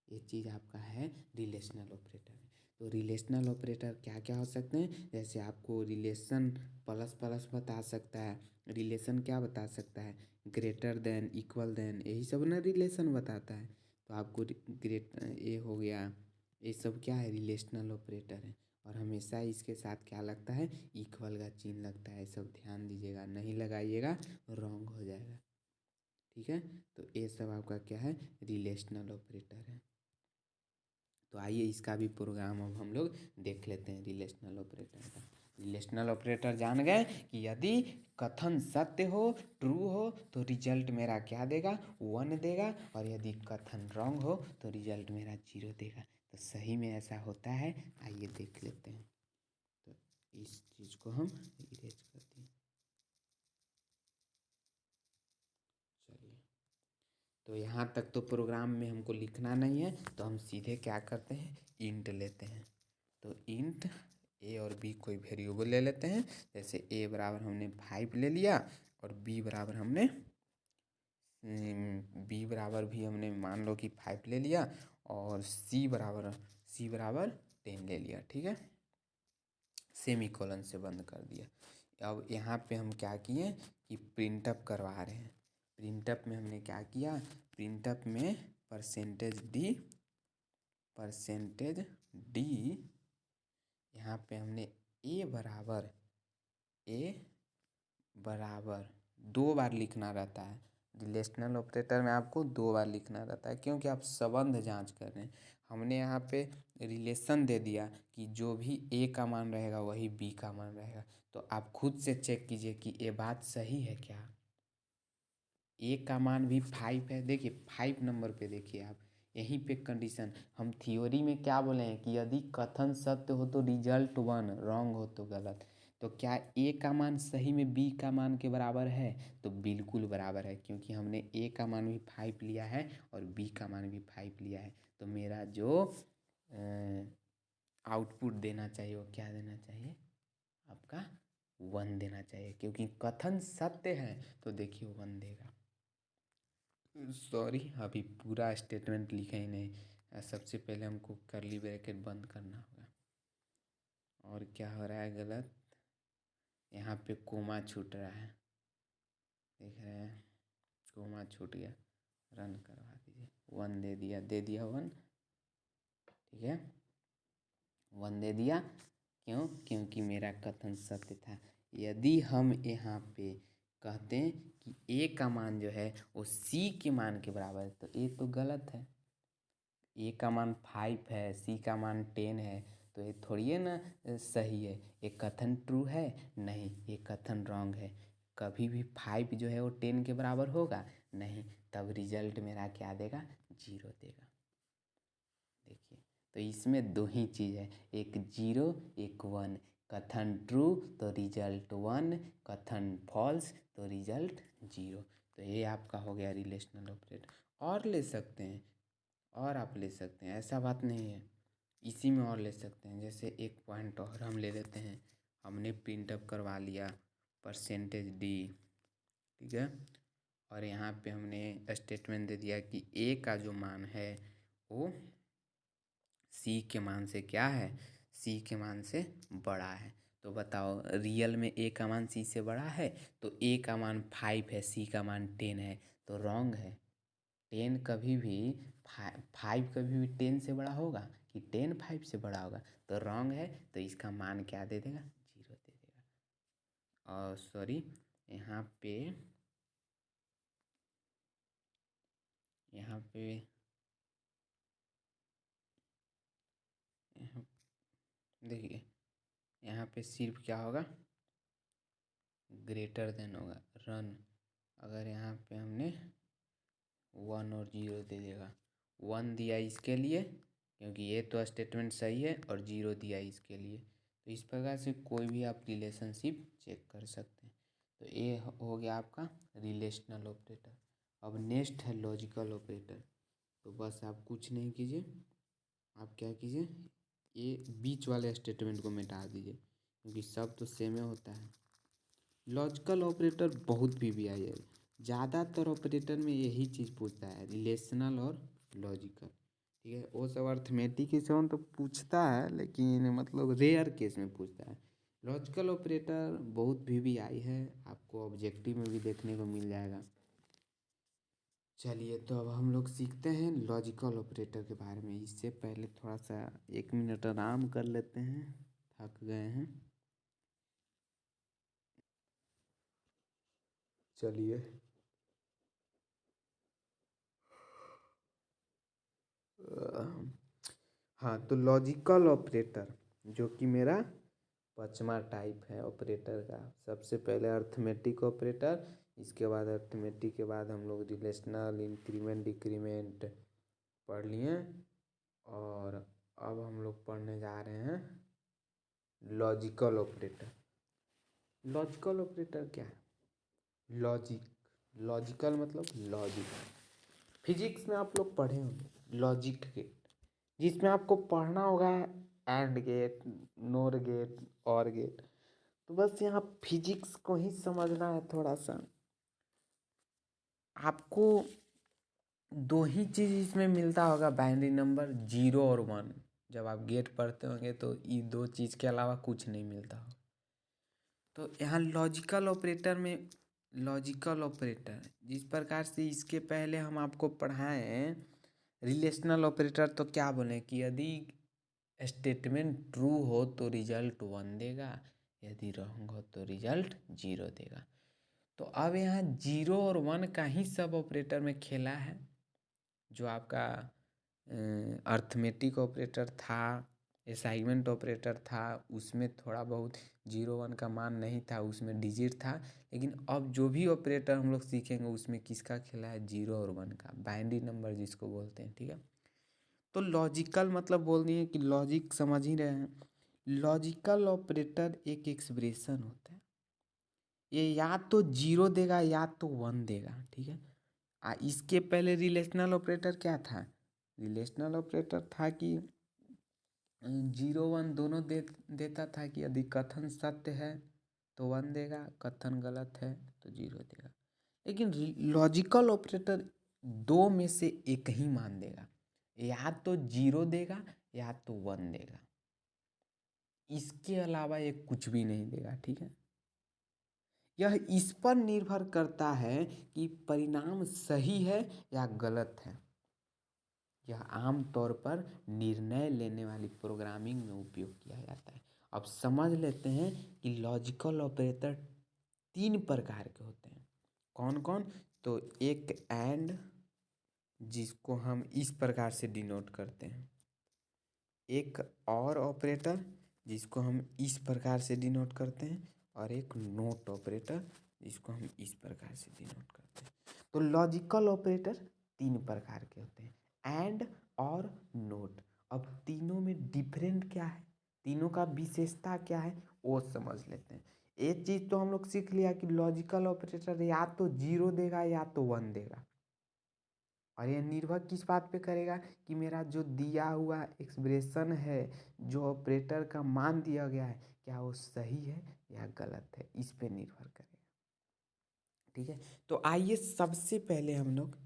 ये चीज़ आपका है रिलेशनल ऑपरेटर में। तो रिलेशनल ऑपरेटर क्या क्या हो सकते हैं, जैसे आपको रिलेशन प्लस प्लस बता सकता है, रिलेशन क्या बता सकता है, ग्रेटर देन, इक्वल देन, यही सब ना रिलेशन बताता है। तो आपको ग्रेट ये हो गया, ये सब क्या है, रिलेशनल ऑपरेटर है। और हमेशा इसके साथ क्या लगता है, इक्वल का चिन्ह लगता है। सब ध्यान दीजिएगा, नहीं लगाइएगा रॉन्ग हो जाएगा। ठीक है, तो ये सब आपका क्या है, रिलेशनल ऑपरेटर है। तो आइए इसका भी प्रोग्राम अब हम लोग देख लेते हैं रिलेशनल ऑपरेटर का। रिलेशनल ऑपरेटर जान गए कि यदि कथन सत्य हो, ट्रू हो, तो रिजल्ट मेरा क्या देगा, 1 देगा, और यदि कथन रॉन्ग हो तो रिजल्ट मेरा 0 देगा। तो सही में ऐसा होता है, आइए देख लेते हैं। तो इस चीज़ को हम इरेज करते हैं। चलिए, तो यहाँ तक तो प्रोग्राम में हमको लिखना नहीं है, तो हम सीधे क्या करते हैं, इंट लेते हैं। तो इंट ए और बी कोई वेरिएबल ले लेते हैं। जैसे ए बराबर हमने 5 ले लिया, और बी बराबर भी हमने मान लो कि 5 ले लिया, और सी बराबर 10 ले लिया। ठीक है, सेमीकोलन से बंद कर दिया। अब यहाँ पे हम क्या किए कि प्रिंटअप करवा रहे हैं। प्रिंटअप में हमने क्या किया, प्रिंटअप में परसेंटेज डी, यहाँ पे हमने ए बराबर 2 बार लिखना रहता है। रिलेशनल ऑपरेटर में आपको 2 बार लिखना रहता है, क्योंकि आप संबंध जांच कर रहे हैं। हमने यहाँ पे रिलेशन दे दिया कि जो भी ए का मान रहेगा वही बी का मान रहेगा। तो आप खुद से चेक कीजिए कि ये बात सही है क्या। ए का मान भी 5 है, देखिए 5 नंबर पे देखिए आप, यहीं पे कंडीशन हम थ्योरी में क्या बोले हैं कि यदि कथन सत्य हो तो रिजल्ट 1, रॉन्ग हो तो गलत। तो क्या ए का मान सही में बी का मान के बराबर है, तो बिल्कुल बराबर है, क्योंकि हमने ए का मान भी 5 लिया है और बी का मान भी 5 लिया है। तो मेरा जो आउटपुट देना चाहिए वो क्या देना चाहिए, आपका 1 देना चाहिए, क्योंकि कथन सत्य है। तो देखिए 1 देगा। सॉरी, अभी पूरा स्टेटमेंट लिखे ही नहीं। सबसे पहले हमको कर्ली ब्रैकेट बंद करना होगा। और क्या हो रहा है गलत, यहाँ पे कोमा छूट रहा है, देख रहे हैं, कोमा छूट गया, रन करवा दीजिए। 1 दे दिया 1। ठीक है, 1 दे दिया, क्योंकि मेरा कथन सत्य था। यदि हम यहाँ पे कहते हैं कि ए का मान जो है वो सी के मान के बराबर है, तो ए तो गलत है। ए का मान 5 है, सी का मान 10 है, तो ये थोड़ी है ना सही है। ये कथन ट्रू है, नहीं, ये कथन रॉन्ग है। कभी भी 5 जो है वो 10 के बराबर होगा नहीं, तब रिजल्ट मेरा क्या देगा, 0 देगा। देखिए, तो इसमें दो ही चीज़ है, एक 0 एक 1। कथन ट्रू तो रिजल्ट 1, कथन फॉल्स तो रिजल्ट 0। तो ये आपका हो गया रिलेशनल ऑपरेटर। और ले सकते हैं, और आप ले सकते हैं, ऐसा बात नहीं है, इसी में और ले सकते हैं। जैसे एक पॉइंट और हम ले लेते हैं, हमने प्रिंटअप करवा लिया %d, ठीक है, और यहाँ पे हमने स्टेटमेंट दे दिया कि ए का जो मान है वो सी के मान से क्या है, सी के मान से बड़ा है। तो बताओ रियल में ए का मान सी से बड़ा है, तो ए का मान 5 है, सी का मान 10 है, तो रॉन्ग है। 10 कभी भी 5 कभी भी 10 से बड़ा होगा कि 10 5 से बड़ा होगा, तो रॉन्ग है। तो इसका मान क्या दे देगा, 0 दे देगा। और सॉरी, यहाँ पे यहाँ पे यहाँ देखिए, यहाँ पे सिर्फ क्या होगा, ग्रेटर देन होगा, रन। अगर यहाँ पे हमने 1 और 0 दे देगा, 1 दिया इसके लिए क्योंकि ये तो स्टेटमेंट सही है, और 0 दिया इसके लिए। तो इस प्रकार से कोई भी आप रिलेशनशिप चेक कर सकते हैं। तो ये हो गया आपका रिलेशनल ऑपरेटर। अब नेक्स्ट है लॉजिकल ऑपरेटर। तो बस आप कुछ नहीं कीजिए, आप क्या कीजिए, ये बीच वाले स्टेटमेंट को मिटा दीजिए क्योंकि सब तो सेम ही होता है। लॉजिकल ऑपरेटर बहुत पीवीआई है, ज़्यादातर ऑपरेटर में यही चीज़ पूछता है, रिलेशनल और लॉजिकल, ठीक है। वो सब अर्थमेटिक से तो पूछता है, लेकिन मतलब रेयर केस में पूछता है। लॉजिकल ऑपरेटर बहुत पीवीआई है, आपको ऑब्जेक्टिव में भी देखने को मिल जाएगा। चलिए, तो अब हम लोग सीखते हैं लॉजिकल ऑपरेटर के बारे में। इससे पहले थोड़ा सा 1 मिनट आराम कर लेते हैं, थक गए हैं। चलिए, हाँ, तो लॉजिकल ऑपरेटर जो कि मेरा 5वां टाइप है ऑपरेटर का। सबसे पहले अर्थमेटिक ऑपरेटर, इसके बाद अर्थमेटिक के बाद हम लोग रिलेशनल, इंक्रीमेंट, डिक्रीमेंट पढ़ लिए, और अब हम लोग पढ़ने जा रहे हैं लॉजिकल ऑपरेटर। लॉजिकल ऑपरेटर क्या है, लॉजिक, लॉजिकल मतलब लॉजिक। फिजिक्स में आप लोग पढ़े होंगे लॉजिक गेट, जिसमें आपको पढ़ना होगा एंड गेट, नोर गेट, और गेट। तो बस यहाँ फिजिक्स को ही समझना है थोड़ा सा। आपको दो ही चीज़ इसमें मिलता होगा, बाइनरी नंबर 0 और 1। जब आप गेट पढ़ते होंगे तो ये दो चीज़ के अलावा कुछ नहीं मिलता हो। तो यहाँ लॉजिकल ऑपरेटर में, लॉजिकल ऑपरेटर जिस प्रकार से इसके पहले हम आपको पढ़ाएं रिलेशनल ऑपरेटर, तो क्या बोले कि यदि स्टेटमेंट ट्रू हो तो रिजल्ट 1 देगा, यदि रॉन्ग हो तो रिजल्ट 0 देगा। तो अब यहाँ 0 और 1 का ही सब ऑपरेटर में खेला है। जो आपका अर्थमेटिक ऑपरेटर था, असाइनमेंट ऑपरेटर था, उसमें थोड़ा बहुत 0 1 का मान नहीं था, उसमें डिजिट था। लेकिन अब जो भी ऑपरेटर हम लोग सीखेंगे उसमें किसका खेला है, 0 और 1 का, बाइनरी नंबर जिसको बोलते हैं, ठीक है। तो लॉजिकल मतलब बोल दिए कि लॉजिक समझ ही रहे हैं। लॉजिकल ऑपरेटर एक एक्सप्रेशन होता है, ये या तो 0 देगा या तो 1 देगा, ठीक है। इसके पहले रिलेशनल ऑपरेटर क्या था, रिलेशनल ऑपरेटर था कि 0 1 दोनों देता था कि यदि कथन सत्य है तो 1 देगा, कथन गलत है तो 0 देगा। लेकिन लॉजिकल ऑपरेटर दो में से एक ही मान देगा, या तो 0 देगा या तो 1 देगा, इसके अलावा ये कुछ भी नहीं देगा, ठीक है। यह इस पर निर्भर करता है कि परिणाम सही है या गलत है। यह आम तौर पर निर्णय लेने वाली प्रोग्रामिंग में उपयोग किया जाता है। अब समझ लेते हैं कि लॉजिकल ऑपरेटर 3 प्रकार के होते हैं। कौन कौन, तो एक एंड, जिसको हम इस प्रकार से डिनोट करते हैं, एक और ऑपरेटर जिसको हम इस प्रकार से डिनोट करते हैं, और एक नोट ऑपरेटर जिसको हम इस प्रकार से डिनोट करते हैं। तो लॉजिकल ऑपरेटर 3 प्रकार के होते हैं, एंड और नोट। अब तीनों में डिफरेंट क्या है, तीनों का विशेषता क्या है वो समझ लेते हैं। एक चीज़ तो हम लोग सीख लिया कि लॉजिकल ऑपरेटर या तो 0 देगा या तो 1 देगा, और यह निर्भर किस बात पे करेगा कि मेरा जो दिया हुआ एक्सप्रेशन है, जो ऑपरेटर का मान दिया गया है, क्या वो सही है या गलत है, इस पे निर्भर करेगा। ठीक है, तो आइए सबसे पहले हम लोग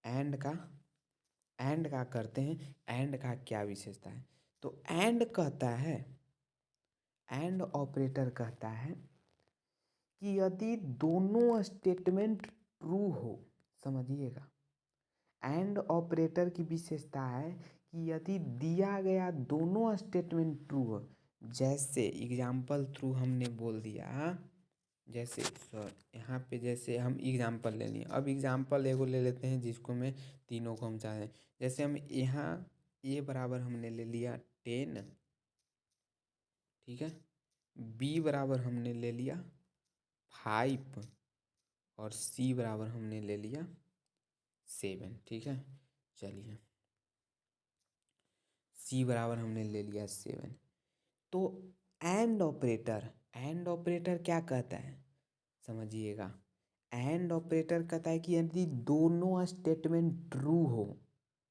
एंड का करते हैं। एंड का क्या विशेषता है, तो एंड ऑपरेटर कहता है कि यदि दोनों स्टेटमेंट ट्रू हो, समझिएगा, एंड ऑपरेटर की विशेषता है कि यदि दिया गया दोनों स्टेटमेंट ट्रू हो, जैसे एग्जाम्पल थ्रू हमने बोल दिया, जैसे सर यहाँ पे जैसे हम एग्जाम्पल ले लिए, अब एग्जाम्पल एगो ले लेते हैं जिसको मैं तीनों को हम चाहें। जैसे हम यहाँ ए बराबर हमने ले लिया 10, ठीक है, बी बराबर हमने ले लिया 5 और सी बराबर हमने ले लिया 7। ठीक है, चलिए सी बराबर हमने ले लिया 7। तो एंड ऑपरेटर क्या कहता है, समझिएगा, एंड ऑपरेटर कहता है कि यदि दोनों स्टेटमेंट ट्रू हो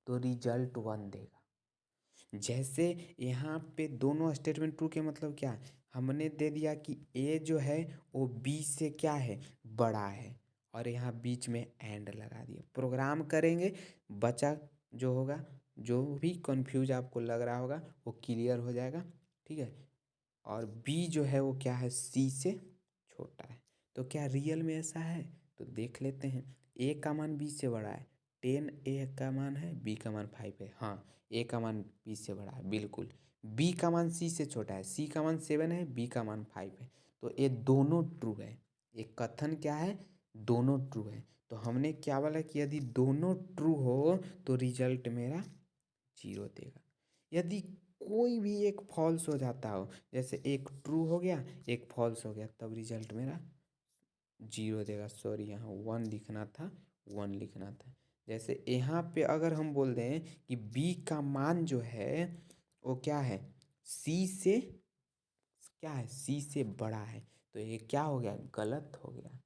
तो रिजल्ट 1 देगा। जैसे यहाँ पे दोनों स्टेटमेंट ट्रू के मतलब क्या, हमने दे दिया कि ए जो है वो बी से क्या है, बड़ा है, और यहाँ बीच में एंड लगा दिया। प्रोग्राम करेंगे, बचा जो होगा, जो भी कंफ्यूज आपको लग रहा होगा वो क्लियर हो जाएगा। ठीक है, और बी जो है वो क्या है, सी से छोटा है। तो क्या रियल में ऐसा है, तो देख लेते हैं। ए का मान बी से बड़ा है, 10 ए का मान है, बी का मान 5 है। हाँ, ए का मान बी से बड़ा है बिल्कुल। बी का मान सी से छोटा है, सी का मान 7 है, बी का मान 5 है। तो ये दोनों ट्रू है, ये कथन क्या है, दोनों ट्रू है। तो हमने क्या बोला कि यदि दोनों ट्रू हो तो रिजल्ट मेरा 0 देगा। यदि कोई भी एक फॉल्स हो जाता हो, जैसे एक ट्रू हो गया एक फॉल्स हो गया, तब रिजल्ट मेरा 0 देगा। सॉरी, यहाँ 1 लिखना था, 1 लिखना था। जैसे यहाँ पे अगर हम बोल दें कि बी का मान जो है वो क्या है, सी से क्या है, सी से बड़ा है, तो ये क्या हो गया, गलत हो गया।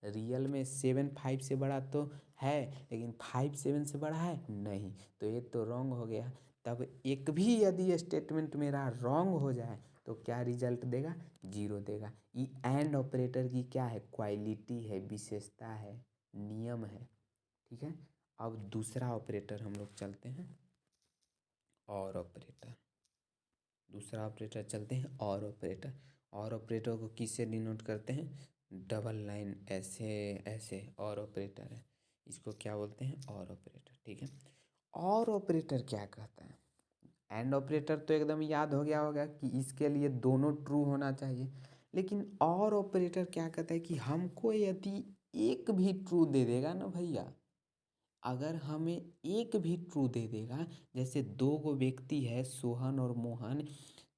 रियल में 7 5 से बड़ा तो है, लेकिन 5 7 से बड़ा है नहीं, तो ये तो रॉन्ग हो गया। तब एक भी यदि स्टेटमेंट मेरा रॉन्ग हो जाए तो क्या रिजल्ट देगा, 0 देगा। ये एंड ऑपरेटर की क्या है, क्वालिटी है, विशेषता है, नियम है। ठीक है, अब दूसरा ऑपरेटर हम लोग चलते हैं, और ऑपरेटर, दूसरा ऑपरेटर चलते हैं, और ऑपरेटर को किससे डिनोट करते हैं, डबल लाइन ऐसे ऐसे और ऑपरेटर है, इसको क्या बोलते हैं, और ऑपरेटर। ठीक है, और ऑपरेटर क्या कहता है, एंड ऑपरेटर तो एकदम याद हो गया होगा कि इसके लिए दोनों ट्रू होना चाहिए, लेकिन और ऑपरेटर क्या कहता है कि हमको यदि एक भी ट्रू दे देगा ना भैया, अगर हमें एक भी ट्रू दे देगा, जैसे दो गो व्यक्ति है सोहन और मोहन,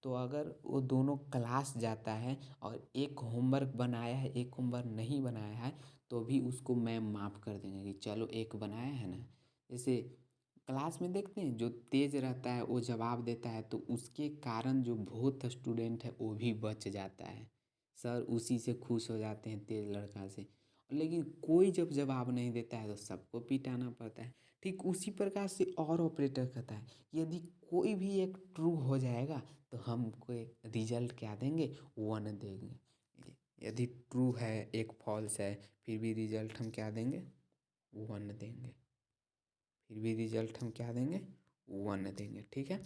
तो अगर वो दोनों क्लास जाता है और एक होमवर्क बनाया है एक होमवर्क नहीं बनाया है, तो भी उसको मैम माफ़ कर देंगे कि चलो एक बनाया है ना। जैसे क्लास में देखते हैं जो तेज़ रहता है वो जवाब देता है, तो उसके कारण जो बहुत स्टूडेंट है वो भी बच जाता है, सर उसी से खुश हो जाते हैं तेज़ लड़का से। लेकिन कोई जब जवाब नहीं देता है तो सबको पिटाना पड़ता है। ठीक उसी प्रकार से और ऑपरेटर कहता है यदि कोई भी एक ट्रू हो जाएगा तो हमको एक रिजल्ट क्या देंगे, 1 देंगे। यदि ट्रू है एक फॉल्स है फिर भी रिजल्ट हम क्या देंगे, 1 देंगे। फिर भी रिजल्ट हम क्या देंगे, 1 देंगे। ठीक है,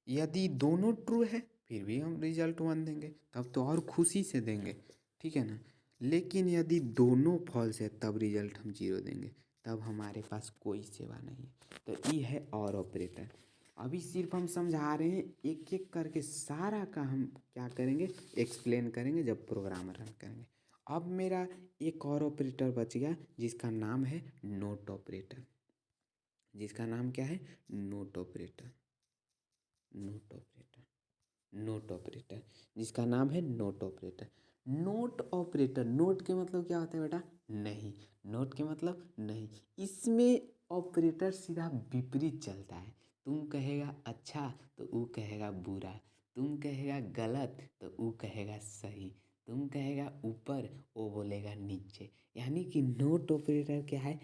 यदि दोनों ट्रू है फिर भी हम रिजल्ट 1 देंगे, तब तो और खुशी से देंगे। ठीक है ना, लेकिन यदि दोनों फॉल्स है तब रिजल्ट हम 0 देंगे, तब हमारे पास कोई सेवा नहीं है। तो ये है और ऑपरेटर। अभी सिर्फ हम समझा रहे हैं, एक एक करके सारा का हम क्या करेंगे, एक्सप्लेन करेंगे जब प्रोग्राम रन करेंगे। अब मेरा एक और ऑपरेटर बच गया जिसका नाम है नोट ऑपरेटर। जिसका नाम क्या है, note operator. Note operator, note operator जिसका नाम है note operator. Note operator, note के मतलब क्या होता है बेटा? नहीं। नोट के मतलब नहीं। इसमें ऑपरेटर सीधा विपरीत चलता है। तुम कहेगा अच्छा तो वो कहेगा बुरा, तुम कहेगा गलत तो वो कहेगा सही, तुम कहेगा ऊपर वो बोलेगा नीचे। यानी कि नोट ऑपरेटर क्या है?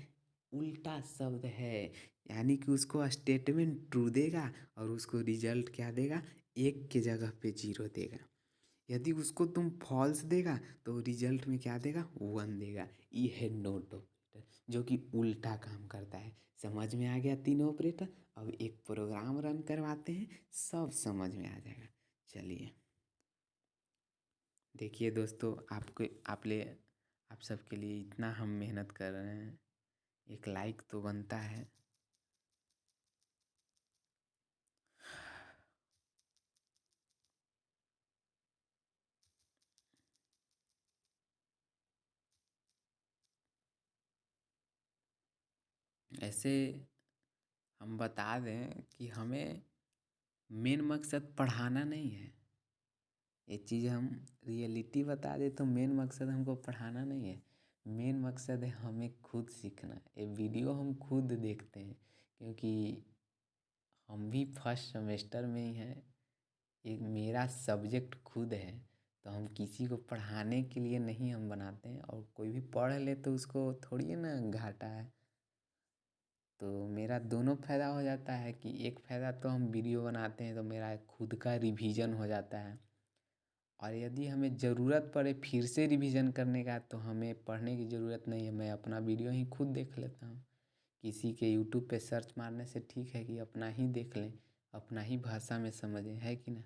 उल्टा शब्द है। यानी कि उसको स्टेटमेंट ट्रू देगा और उसको रिजल्ट क्या देगा? एक के जगह पे जीरो देगा। यदि उसको तुम फॉल्स देगा तो रिजल्ट में क्या देगा? वन देगा। ये है नोट ऑपरेटर, जो कि उल्टा काम करता है। समझ में आ गया तीनों ऑपरेटर? अब एक प्रोग्राम रन करवाते हैं, सब समझ में आ जाएगा। चलिए देखिए दोस्तों, आप सबके लिए इतना हम मेहनत कर रहे हैं, एक लाइक तो बनता है। ऐसे हम बता दें कि हमें मेन मकसद पढ़ाना नहीं है। ये चीज़ हम रियलिटी बता दें तो मेन मकसद हमको पढ़ाना नहीं है। मेन मकसद है हमें खुद सीखना। ये वीडियो हम खुद देखते हैं क्योंकि हम भी फर्स्ट सेमेस्टर में ही हैं। एक मेरा सब्जेक्ट खुद है, तो हम किसी को पढ़ाने के लिए नहीं हम बनाते हैं। और कोई भी पढ़ ले तो उसको थोड़ी है ना घाटा है। तो मेरा दोनों फ़ायदा हो जाता है कि एक फ़ायदा तो हम वीडियो बनाते हैं तो मेरा खुद का रिवीजन हो जाता है, और यदि हमें ज़रूरत पड़े फिर से रिवीजन करने का तो हमें पढ़ने की ज़रूरत नहीं है। मैं अपना वीडियो ही खुद देख लेता हूँ। किसी के यूट्यूब पे सर्च मारने से ठीक है कि अपना ही देख लें, अपना ही भाषा में समझें, है कि ना?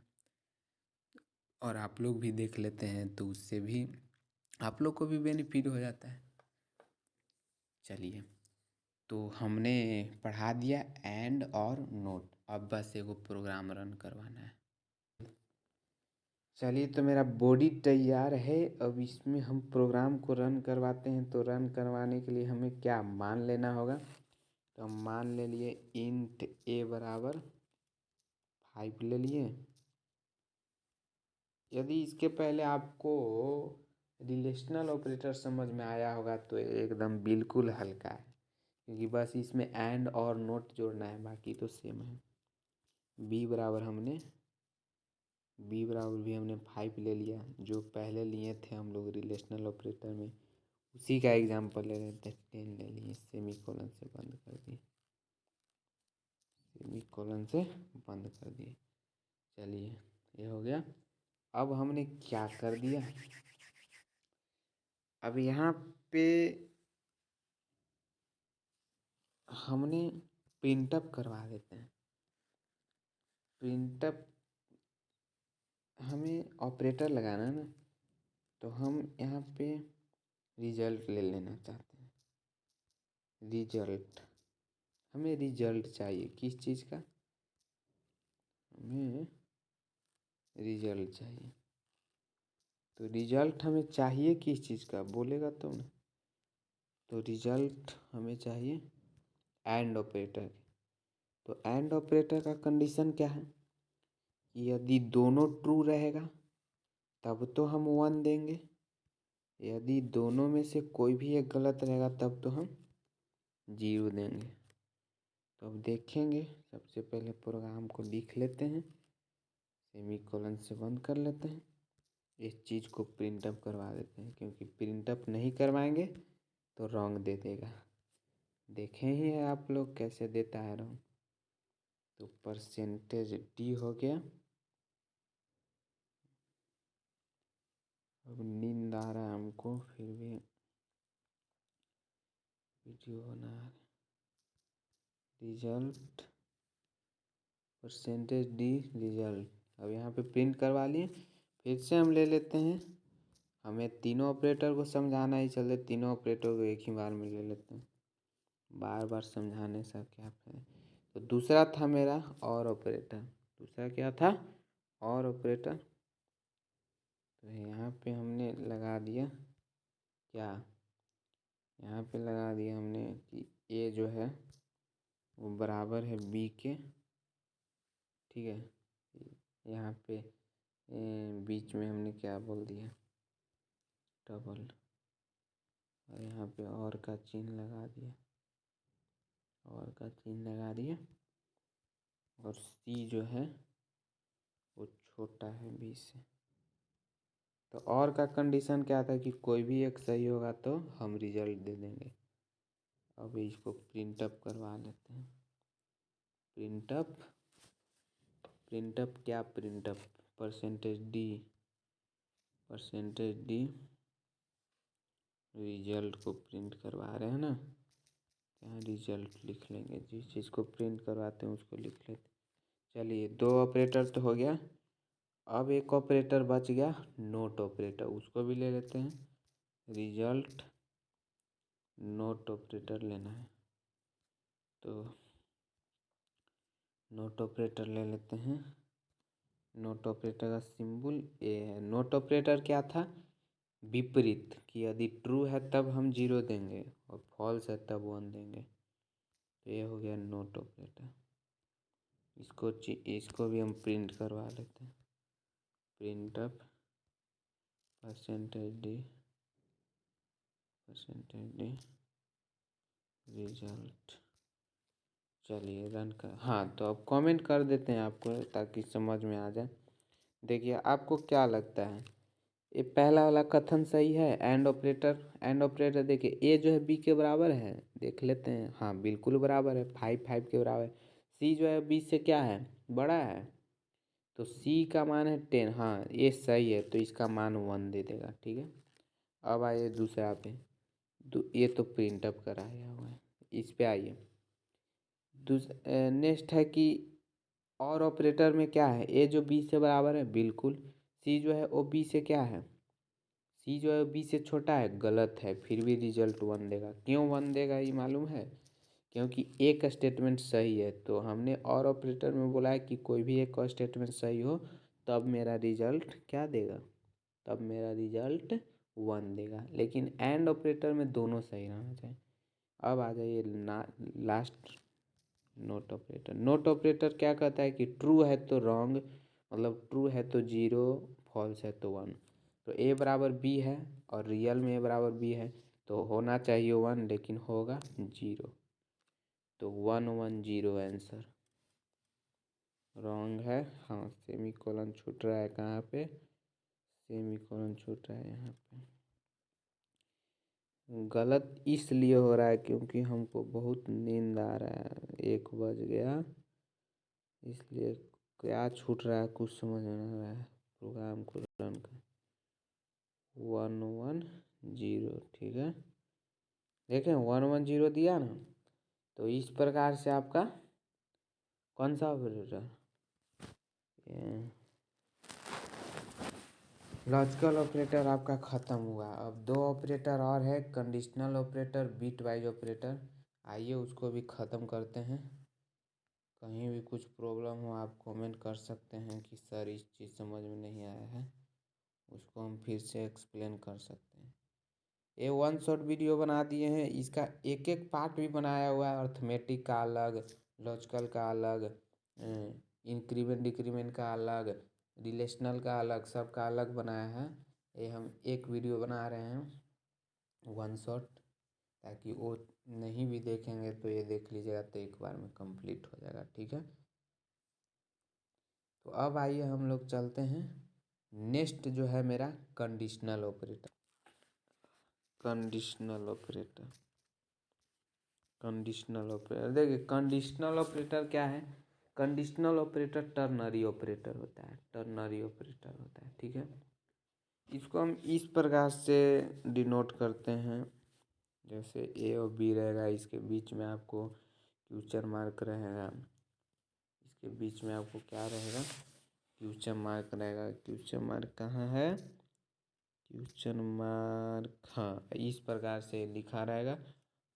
और आप लोग भी देख लेते हैं तो उससे भी आप लोग को भी बेनिफिट हो जाता है। चलिए, तो हमने पढ़ा दिया एंड और नोट। अब बस एगो प्रोग्राम रन करवाना है। चलिए, तो मेरा बॉडी तैयार है। अब इसमें हम प्रोग्राम को रन करवाते हैं। तो रन करवाने के लिए हमें क्या मान लेना होगा? तो हम मान ले लिए इंट ए बराबर 5 ले लिए। यदि इसके पहले आपको रिलेशनल ऑपरेटर समझ में आया होगा तो एकदम बिल्कुल हल्का है, क्योंकि बस इसमें एंड और नोट जोड़ना है, बाकी तो सेम है। बी बराबर भी हमने 5 ले लिया, जो पहले लिए थे हम लोग रिलेशनल ऑपरेटर में, उसी का एग्जांपल ले रहे थे। 10 ले लिए, सेमीकोलन से बंद कर दिए, सेमीकोलन से बंद कर दिए। चलिए, ये हो गया। अब हमने क्या कर दिया? अब यहाँ पे हमने प्रिंटअप करवा देते हैं। प्रिंटअप हमें ऑपरेटर लगाना है ना, तो हम यहाँ पे रिजल्ट ले लेना चाहते हैं। रिजल्ट, हमें रिजल्ट चाहिए किस चीज़ का? हमें रिजल्ट चाहिए। तो रिजल्ट हमें चाहिए किस चीज़ का, बोलेगा तो ना। तो रिजल्ट हमें चाहिए एंड ऑपरेटर। तो एंड ऑपरेटर का कंडीशन क्या है कि यदि दोनों ट्रू रहेगा तब तो हम 1 देंगे, यदि दोनों में से कोई भी एक गलत रहेगा तब तो हम 0 देंगे। तो अब देखेंगे, सबसे पहले प्रोग्राम को लिख लेते हैं, सेमीकोलन से बंद कर लेते हैं, इस चीज़ को प्रिंटअप करवा देते हैं, क्योंकि प्रिंटअप नहीं करवाएंगे तो रॉन्ग दे देगा। देखे ही है आप लोग कैसे देता है रॉन्ग। तो परसेंटेज डी हो गया। अब नींद आ रहा है हमको, फिर भी वीडियो बना रहे। रिजल्ट परसेंटेज डी रिजल्ट, अब यहाँ पे प्रिंट करवा लिए। फिर से हम ले लेते हैं, हमें तीनों ऑपरेटर को समझाना ही, चलते तीनों ऑपरेटर को एक ही बार में ले लेते हैं, बार बार समझाने से क्या फायदा। तो दूसरा था मेरा और ऑपरेटर। दूसरा क्या था? और ऑपरेटर। तो यहाँ पे हमने लगा दिया क्या? यहाँ पे लगा दिया हमने कि ए जो है वो बराबर है बी के। ठीक है, यहाँ पे बीच में हमने क्या बोल दिया? डबल, और यहाँ पे और का चिन्ह लगा दिया, और का चिन्ह लगा दिए, और सी जो है वो छोटा है बी से। तो और का कंडीशन क्या था कि कोई भी एक सही होगा तो हम रिजल्ट दे देंगे। अब इसको प्रिंटअप करवा लेते हैं। प्रिंटअप, प्रिंटअप क्या प्रिंटअप, परसेंटेज डी रिजल्ट को प्रिंट करवा रहे हैं ना, यहाँ रिजल्ट लिख लेंगे, जिस चीज़ को प्रिंट करवाते हैं उसको लिख लेते। चलिए 2 ऑपरेटर तो हो गया, अब एक ऑपरेटर बच गया नोट ऑपरेटर, उसको भी ले लेते हैं। रिजल्ट नोट ऑपरेटर लेना है तो नोट ऑपरेटर ले लेते हैं। नोट ऑपरेटर का सिंबल ए है। नोट ऑपरेटर क्या था, विपरीत, कि यदि ट्रू है तब हम 0 देंगे और फॉल्स है तब 1 देंगे। तो ये हो गया नोट ऑपरेटर। इसको भी हम प्रिंट करवा लेते हैं। प्रिंटअप परसेंटेज डी रिजल्ट। चलिए रन कर, हाँ तो अब कमेंट कर देते हैं आपको ताकि समझ में आ जाए। देखिए आपको क्या लगता है, ये पहला वाला कथन सही है, एंड ऑपरेटर देखिए ए जो है बी के बराबर है, देख लेते हैं, हाँ बिल्कुल बराबर है, 5 के बराबर है। सी जो है बी से क्या है, बड़ा है, तो सी का मान है 10, हाँ ये सही है, तो इसका मान 1 दे देगा, ठीक है। अब आइए दूसरा पे, ये तो प्रिंटअप कराया हुआ है, इस पे आइए। नेक्स्ट है कि और ऑपरेटर में क्या है, ए जो बी से बराबर है, बिल्कुल। सी जो है वो बी से क्या है, सी जो है बी से छोटा है, गलत है, फिर भी रिजल्ट 1 देगा। क्यों 1 देगा ये मालूम है, क्योंकि एक स्टेटमेंट सही है। तो हमने और ऑपरेटर में बोला है कि कोई भी एक स्टेटमेंट सही हो तब मेरा रिजल्ट क्या देगा, तब मेरा रिजल्ट 1 देगा। लेकिन एंड ऑपरेटर में दोनों सही रहना चाहिए। अब आ जाइए last, note operator. Note operator क्या कहता है कि ट्रू है तो रॉन्ग, मतलब ट्रू है तो 0, फॉल्स है तो 1। तो ए बराबर बी है और रियल में ए बराबर बी है, तो होना चाहिए 1 लेकिन होगा 0। तो 1 1 0 आंसर रॉन्ग है। हाँ सेमी कोलन छूट रहा है, कहाँ पे सेमी कोलन छूट रहा है, यहाँ पे। गलत इसलिए हो रहा है क्योंकि हमको बहुत नींद आ रहा है, 1 बज गया, इसलिए क्या छूट रहा है कुछ समझ में नहीं आ रहा है। प्रोग्राम को रन कर, 1 1 0, ठीक है, देखें 1 1 0 दिया ना। तो इस प्रकार से आपका कौन सा ऑपरेटर, लॉजिकल ऑपरेटर आपका ख़त्म हुआ। अब 2 ऑपरेटर और है, conditional operator, bit wise operator. आइए उसको भी ख़त्म करते हैं। कहीं भी कुछ प्रॉब्लम हो आप कमेंट कर सकते हैं कि सर इस चीज़ समझ में नहीं आया है, उसको हम फिर से एक्सप्लेन कर सकते हैं। ये 1 शॉट वीडियो बना दिए हैं, इसका एक एक पार्ट भी बनाया हुआ है, अर्थमेटिक का अलग, लॉजिकल का अलग, इंक्रीमेंट डिक्रीमेंट का अलग, रिलेशनल का अलग, सब का अलग बनाया है। ये हम एक वीडियो बना रहे हैं 1 शॉट, ताकि वो नहीं भी देखेंगे तो ये देख लीजिएगा तो एक बार में कंप्लीट हो जाएगा, ठीक है। तो अब आइए हम लोग चलते हैं नेक्स्ट जो है मेरा conditional operator. Conditional operator, conditional operator देखिए, कंडीशनल ऑपरेटर क्या है, कंडीशनल ऑपरेटर टर्नरी ऑपरेटर होता है, टर्नरी ऑपरेटर होता है, ठीक है। इसको हम इस प्रकार से डिनोट करते हैं, जैसे ए और बी रहेगा, इसके बीच में आपको क्वेश्चन मार्क रहेगा, इसके बीच में आपको क्या रहेगा, क्वेश्चन मार्क रहेगा। क्वेश्चन मार्क कहाँ है, क्वेश्चन मार्क, हाँ इस प्रकार से लिखा रहेगा,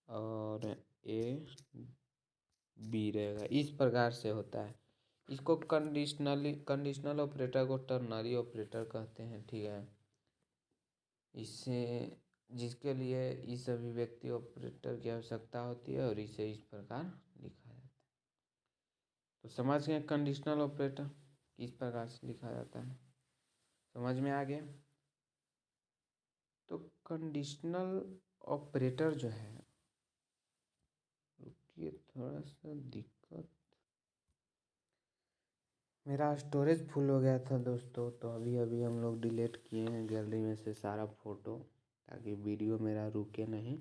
और ए बी रहेगा, इस प्रकार से होता है। इसको कंडीशनल ऑपरेटर को टर्नरी ऑपरेटर कहते हैं, ठीक है। इससे जिसके लिए इस अभिव्यक्ति ऑपरेटर की आवश्यकता होती है और इसे इस प्रकार लिखा जाता है। तो समझ गए कंडीशनल ऑपरेटर किस प्रकार से लिखा जाता है, समझ में आ गया। तो कंडीशनल ऑपरेटर जो है, रुकिए थोड़ा सा दिक्कत, मेरा स्टोरेज फुल हो गया था दोस्तों, तो अभी अभी हम लोग डिलीट किए हैं गैलरी में से सारा फ़ोटो, ताकि वीडियो मेरा रुके नहीं।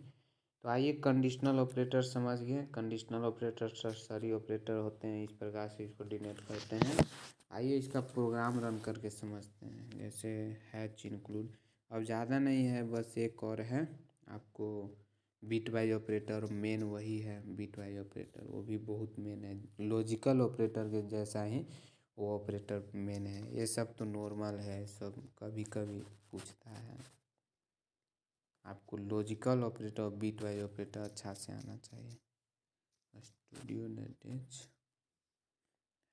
तो आइए, कंडीशनल ऑपरेटर समझ गए। कंडीशनल ऑपरेटर सरसरी ऑपरेटर होते हैं, इस प्रकार से इसको डिनोट करते हैं। आइए इसका प्रोग्राम रन करके समझते हैं। जैसे हैच इंक्लूड, अब ज़्यादा नहीं है, बस एक और है आपको, बिट वाइज ऑपरेटर मेन वही है। बिट वाइज ऑपरेटर वो भी बहुत मेन है, लॉजिकल ऑपरेटर के जैसा ही वो ऑपरेटर मेन है। ये सब तो नॉर्मल है, सब कभी कभी पूछता है। आपको लॉजिकल ऑपरेटर और बिट वाइज ऑपरेटर अच्छा से आना चाहिए। स्टूडियो नेटेज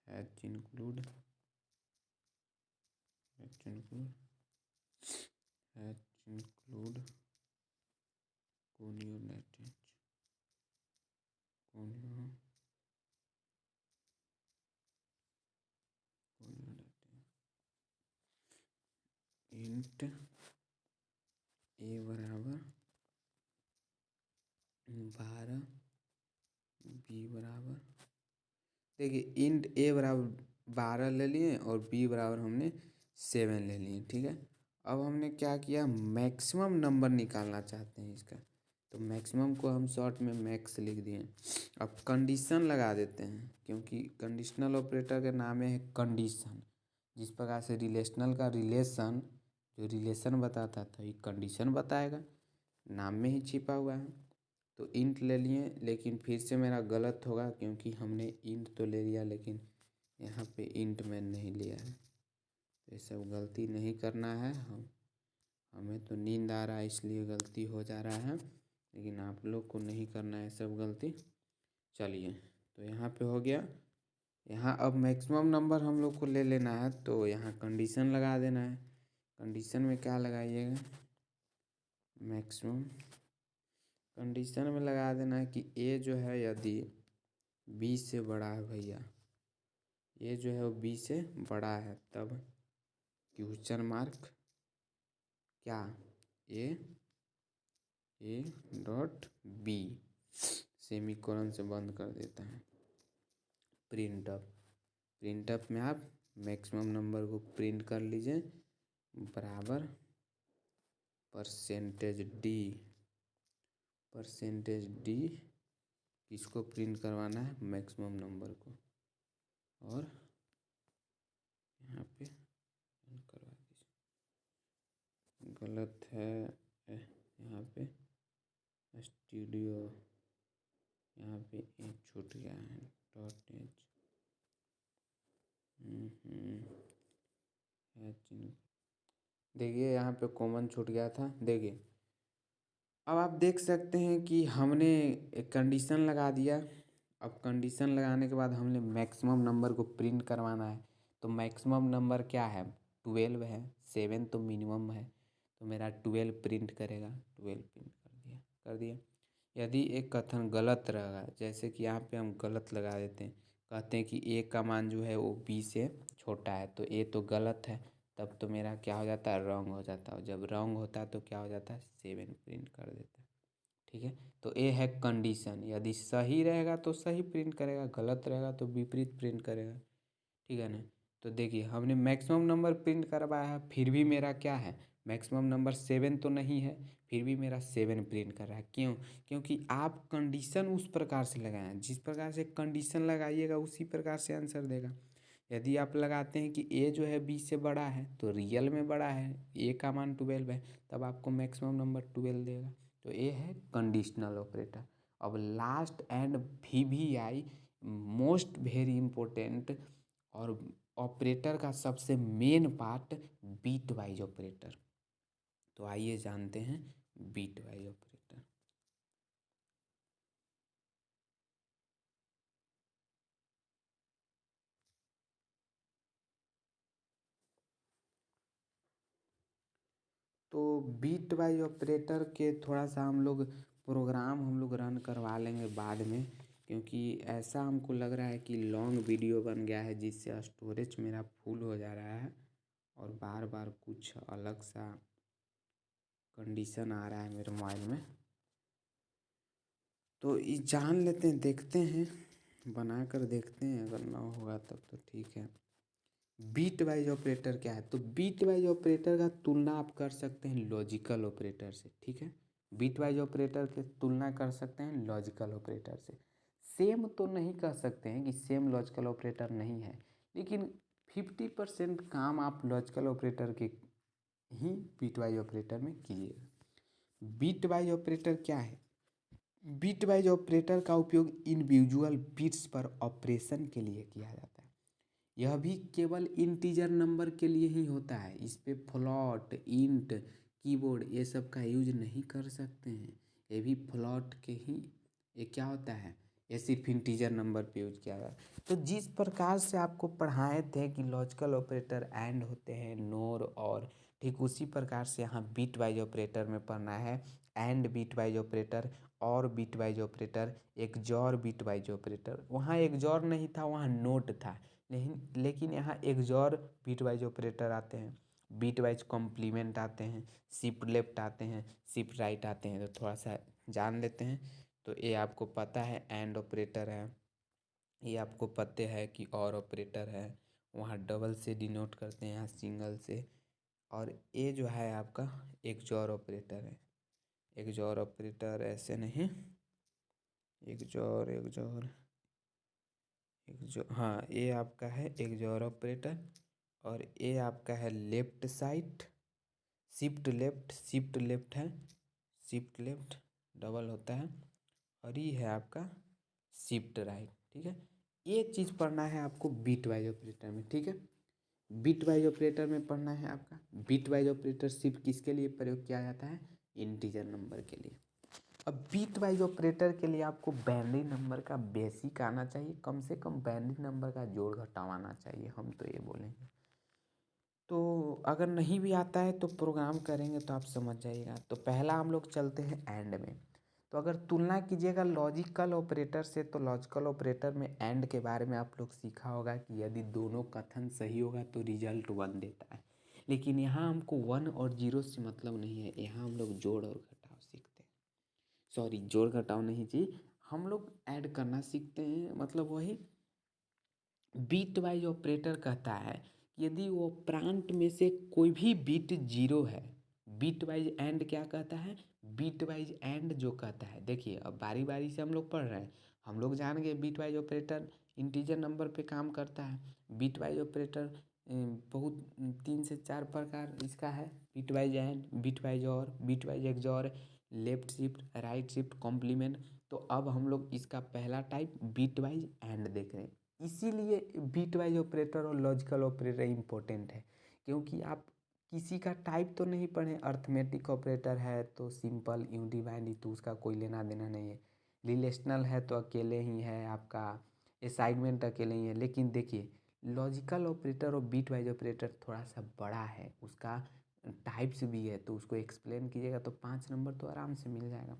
hash include hash include hash include conio नेटेज कोनियो कोनियो नेटेज इंट ए बराबर 12, बी बराबर, देखिए इंट ए बराबर 12 ले लिए और बी बराबर हमने 7 ले लिए, ठीक है। अब हमने क्या किया, मैक्सिमम नंबर निकालना चाहते हैं इसका, तो मैक्सिमम को हम शॉर्ट में मैक्स लिख दिए। अब कंडीशन लगा देते हैं, क्योंकि कंडीशनल ऑपरेटर के नाम है कंडीशन। जिस प्रकार से रिलेशनल का रिलेशन, जो रिलेशन बताता था, ये कंडीशन बताएगा, नाम में ही छिपा हुआ है। तो इंट ले लिए, लेकिन फिर से मेरा गलत होगा, क्योंकि हमने इंट तो ले लिया लेकिन यहाँ पे इंट में नहीं लिया है। तो ये सब गलती नहीं करना है। हमें तो नींद आ रहा है इसलिए गलती हो जा रहा है, लेकिन आप लोग को नहीं करना है सब गलती। चलिए, तो यहाँ पे हो गया। यहाँ अब मैक्सिमम नंबर हम लोग को ले लेना है, तो यहाँ कंडीशन लगा देना है। कंडीशन में क्या लगाइएगा, मैक्सिमम कंडीशन में लगा देना है कि ए जो है यदि बी से बड़ा है, भैया ए जो है वो बी से बड़ा है, तब क्वेश्चन मार्क क्या, ए डॉट बी सेमीकोलन से बंद कर देता है। प्रिंटअप में आप मैक्सिमम नंबर को प्रिंट कर लीजिए, बराबर परसेंटेज डी किसको प्रिंट करवाना है, मैक्सिमम नंबर को। और यहाँ पे करवा दीजिए, गलत है यहाँ पे स्टूडियो, यहाँ पे एक छूट गया है, डॉट एच देखिए यहाँ पे कॉमन छूट गया था। देखिए अब आप देख सकते हैं कि हमने एक कंडीशन लगा दिया। अब कंडीशन लगाने के बाद हमने मैक्सिमम नंबर को प्रिंट करवाना है, तो मैक्सिमम नंबर क्या है, 12 है, 7 तो मिनिमम है, तो मेरा 12 प्रिंट करेगा। 12 प्रिंट कर दिया। यदि एक कथन गलत रहेगा, जैसे कि यहाँ पे हम गलत लगा देते हैं, कहते हैं कि ए का मान जो है वो बी से छोटा है, तो ए तो गलत है, तब तो मेरा क्या हो जाता है, रॉन्ग हो जाता है। और जब रॉन्ग होता है तो क्या हो जाता है, 7 प्रिंट कर देता है, ठीक है। तो ए है कंडीशन, यदि सही रहेगा तो सही प्रिंट करेगा, गलत रहेगा तो विपरीत प्रिंट करेगा, ठीक है ना। तो देखिए हमने मैक्सिमम नंबर प्रिंट करवाया है, फिर भी मेरा क्या है, मैक्सिमम नंबर 7 तो नहीं है, फिर भी मेरा 7 प्रिंट कर रहा है। क्यों, क्योंकि आप कंडीशन उस प्रकार से लगाएं, जिस प्रकार से कंडीशन लगाइएगा उसी प्रकार से आंसर देगा। यदि आप लगाते हैं कि ए जो है बी से बड़ा है, तो रियल में बड़ा है, ए का मान 12 है, तब आपको मैक्सिमम नंबर 12 देगा। तो ये है कंडीशनल ऑपरेटर। अब last and VVI, most very important और ऑपरेटर का सबसे main part, bitwise operator. तो आइए जानते हैं बीट वाइज ऑपरेटर। तो बीट वाइज ऑपरेटर के थोड़ा सा हम लोग रन करवा लेंगे बाद में, क्योंकि ऐसा हमको लग रहा है कि लॉन्ग वीडियो बन गया है, जिससे स्टोरेज मेरा फुल हो जा रहा है और बार बार कुछ अलग सा कंडीशन आ रहा है मेरे मोबाइल में, तो ये जान लेते हैं, देखते हैं, बना कर देखते हैं, अगर ना होगा तब तो ठीक है। बीट वाइज ऑपरेटर क्या है? तो बीट वाइज ऑपरेटर का तुलना आप कर सकते हैं लॉजिकल ऑपरेटर से, ठीक है। बीट वाइज ऑपरेटर की तुलना कर सकते हैं लॉजिकल ऑपरेटर से। सेम तो नहीं कह सकते हैं कि सेम लॉजिकल ऑपरेटर नहीं है, लेकिन 50% काम आप लॉजिकल ऑपरेटर के ही बीट वाइज ऑपरेटर में कीजिएगा। बीट वाइज ऑपरेटर क्या है? बीट वाइज ऑपरेटर का उपयोग इंडिविजुअल बिट्स पर ऑपरेशन के लिए किया जाता है। यह भी केवल इंटीजर नंबर के लिए ही होता है। इस पे फ्लॉट, इंट, कीबोर्ड ये सब का यूज नहीं कर सकते हैं। ये भी फ्लॉट के ही, ये क्या होता है, ये सिर्फ इंटीजर नंबर पे यूज किया जाता है। तो जिस प्रकार से आपको पढ़ाए थे कि लॉजिकल ऑपरेटर एंड होते हैं, नोर और, ठीक उसी प्रकार से यहाँ बीट वाइज ऑपरेटर में पढ़ना है and bitwise operator, or bitwise operator, XOR bitwise operator. वहाँ एक्सॉर नहीं था, वहाँ नोट था, लेकिन यहाँ एक्सॉर बीट वाइज ऑपरेटर आते हैं, बीट वाइज कॉम्प्लीमेंट आते हैं, शिफ्ट लेफ्ट आते हैं, शिफ्ट राइट आते हैं। तो थोड़ा सा जान लेते हैं। तो ये आपको पता है एंड ऑपरेटर है, ये आपको पता है कि और ऑपरेटर है, वहाँ डबल से डिनोट करते हैं, यहाँ सिंगल से। और ये जो है आपका एक्सॉर ऑपरेटर है। एक्सॉर ऑपरेटर ऐसे नहीं, एक्सॉर एक्सॉर हाँ, ये आपका है एक्सॉर ऑपरेटर। और ये आपका है लेफ्ट साइड, शिफ्ट लेफ्ट है, शिफ्ट लेफ्ट डबल होता है। और ये है आपका शिफ्ट राइट, ठीक है। ये चीज़ पढ़ना है आपको बीट वाइज ऑपरेटर में, ठीक है। बीट वाइज ऑपरेटर में पढ़ना है आपका बीट वाइज ऑपरेटर सिर्फ किसके लिए प्रयोग किया जाता है? इंटीजर नंबर के लिए। अब बीट वाइज ऑपरेटर के लिए आपको बाइनरी नंबर का बेसिक आना चाहिए, कम से कम बाइनरी नंबर का जोड़ घटाव आना चाहिए, हम तो ये बोलेंगे। तो अगर नहीं भी आता है तो प्रोग्राम करेंगे तो आप समझ जाइएगा। तो पहला हम लोग चलते हैं एंड में। तो अगर तुलना कीजिएगा लॉजिकल ऑपरेटर से, तो लॉजिकल ऑपरेटर में एंड के बारे में आप लोग सीखा होगा कि यदि दोनों कथन सही होगा तो रिजल्ट 1 देता है। लेकिन यहाँ हमको 1 और 0 से मतलब नहीं है, यहाँ हम लोग जोड़ और घटाव सीखते हैं। सॉरी, जोड़ घटाव नहीं जी, हम लोग ऐड करना सीखते हैं। मतलब वही बीट वाइज ऑपरेटर कहता है यदि वो प्रांत में से कोई भी बीट 0 है। बीट वाइज एंड क्या कहता है? बीट वाइज एंड जो कहता है, देखिए अब बारी बारी से हम लोग पढ़ रहे हैं। हम लोग जान गए bitwise operator integer number पे काम करता है। बीट वाइज ऑपरेटर बहुत 3 से 4 प्रकार इसका है, bitwise and, bitwise or, bitwise XOR, left shift, right shift, complement. तो अब हम लोग इसका पहला टाइप बीट वाइज एंड देख रहे हैं। इसीलिए बीट वाइज ऑपरेटर और लॉजिकल ऑपरेटर इम्पोर्टेंट है, क्योंकि आप किसी का टाइप तो नहीं पढ़े। अर्थमेटिक ऑपरेटर है तो सिंपल यूनिटी बाइनरी, तो उसका कोई लेना देना नहीं है। रिलेशनल है तो अकेले ही है आपका, असाइनमेंट अकेले ही है। लेकिन देखिए logical operator or bitwise operator थोड़ा सा बड़ा है, उसका टाइप्स भी है, तो उसको एक्सप्लेन कीजिएगा तो 5 नंबर तो आराम से मिल जाएगा।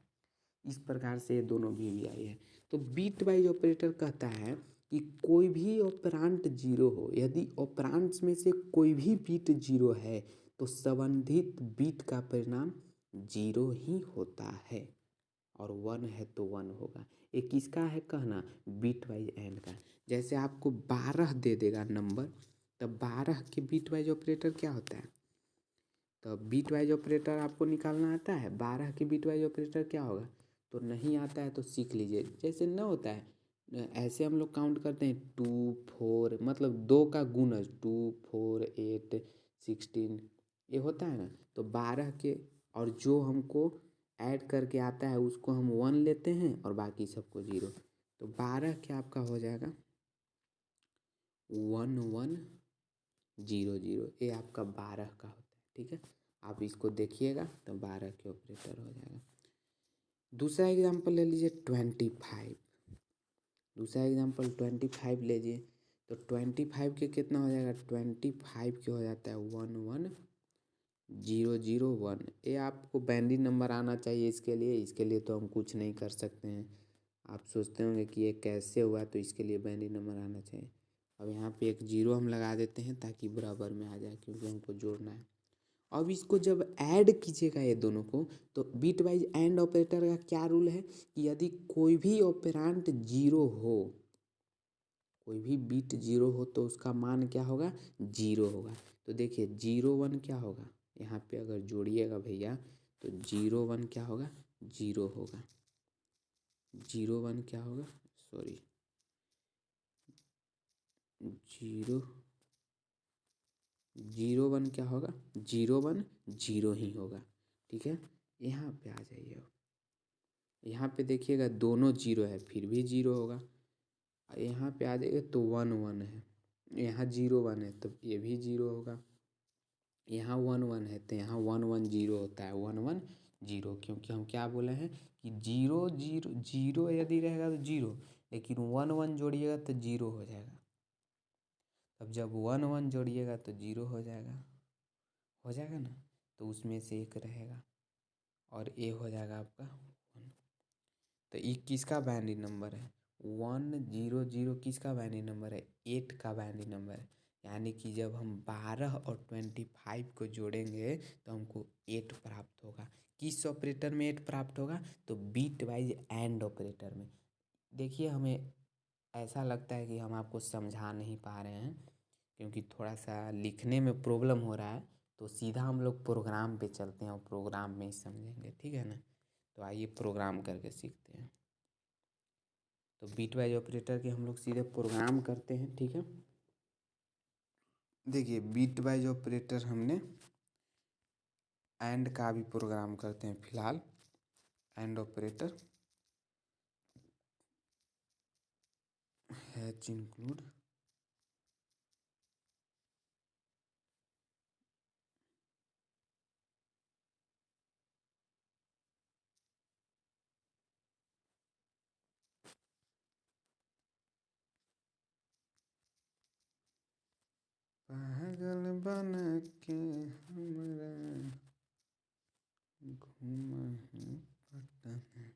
इस प्रकार से ये दोनों भी आई है। तो बीट वाइज ऑपरेटर कहता है कि कोई भी ऑपरांट 0 हो, यदि ऑपरांट्स में से कोई भी बीट 0 है तो संबंधित बीट का परिणाम 0 ही होता है, और 1 है तो 1 होगा। ये किसका है कहना? बीट वाइज एंड का। जैसे आपको 12 दे देगा नंबर, तब 12 के बीट वाइज ऑपरेटर क्या होता है? तो बीट वाइज ऑपरेटर आपको निकालना आता है, 12 के बीट वाइज ऑपरेटर क्या होगा? तो नहीं आता है तो सीख लीजिए। जैसे न होता है ऐसे हम लोग काउंट करते हैं 2 4, मतलब 2 का गुणज 2 4 8 16, ये होता है ना। तो 12 के और जो हमको ऐड करके आता है उसको हम 1 लेते हैं और बाकी सबको 0। तो 12 क्या आपका हो जाएगा 1 1 0 0, ये आपका 12 का होता है, ठीक है। आप इसको देखिएगा तो 12 के ऑपरेटर हो जाएगा। दूसरा एग्जांपल ले लीजिए 25। दूसरा एग्जांपल 25 लीजिए, तो 25 के कितना हो जाएगा? 25 के हो जाता है 1 1 0 0 1। ये आपको बाइनरी नंबर आना चाहिए इसके लिए तो हम कुछ नहीं कर सकते हैं। आप सोचते होंगे कि ये कैसे हुआ, तो इसके लिए बाइनरी नंबर आना चाहिए। अब यहाँ पे एक 0 हम लगा देते हैं ताकि बराबर में आ जाए, क्योंकि हमको जोड़ना है। अब इसको जब ऐड कीजिएगा ये दोनों को, तो बिट वाइज एंड ऑपरेटर का क्या रूल है कि यदि कोई भी ऑपरेंड जीरो हो, कोई भी बिट जीरो हो तो उसका मान क्या होगा, जीरो होगा। तो देखिए 0 1 क्या होगा, यहाँ पे अगर जोड़िएगा भैया तो 0 1 क्या होगा, जीरो होगा। 0 1 क्या होगा, सॉरी, 0 0 1 क्या होगा, 0 1 जीरो ही होगा। ठीक है, यहाँ पे आ जाइए। अब यहाँ पे देखिएगा दोनों जीरो है फिर भी जीरो होगा। यहाँ पे आ जाइए तो 1 1 है, यहाँ 0 1 है तो ये भी जीरो होगा। यहाँ 1 1 है तो यहाँ 1 1 जीरो होता है, 1 1 जीरो, क्योंकि हम क्या बोले हैं कि जीरो जीरो जीरो यदि रहेगा तो जीरो, लेकिन 1 1 जोड़िएगा तो जीरो हो जाएगा। अब जब 1 1 जोड़िएगा तो जीरो हो जाएगा ना, तो उसमें से एक रहेगा और ए हो जाएगा आपका 1। तो ये किसका बाइनरी नंबर है, 1 0 0 किसका बाइनरी नंबर है, 8 का बाइनरी नंबर है। यानी कि जब हम 12 और 25 को जोड़ेंगे तो हमको 8 प्राप्त होगा। किस ऑपरेटर में 8 प्राप्त होगा, तो बीट वाइज एंड ऑपरेटर में। देखिए हमें ऐसा लगता है कि हम आपको समझा नहीं पा रहे हैं क्योंकि थोड़ा सा लिखने में प्रॉब्लम हो रहा है, तो सीधा हम लोग प्रोग्राम पे चलते हैं और प्रोग्राम में ही समझेंगे, ठीक है ना। तो आइए प्रोग्राम करके सीखते हैं। तो बीट वाइज ऑपरेटर के हम लोग सीधे प्रोग्राम करते हैं, ठीक है। देखिए बीट वाइज ऑपरेटर हमने एंड का भी प्रोग्राम करते हैं फिलहाल। एंड ऑपरेटर हैच इंक्लूड पागल बन के हमरा घूमहि पटन।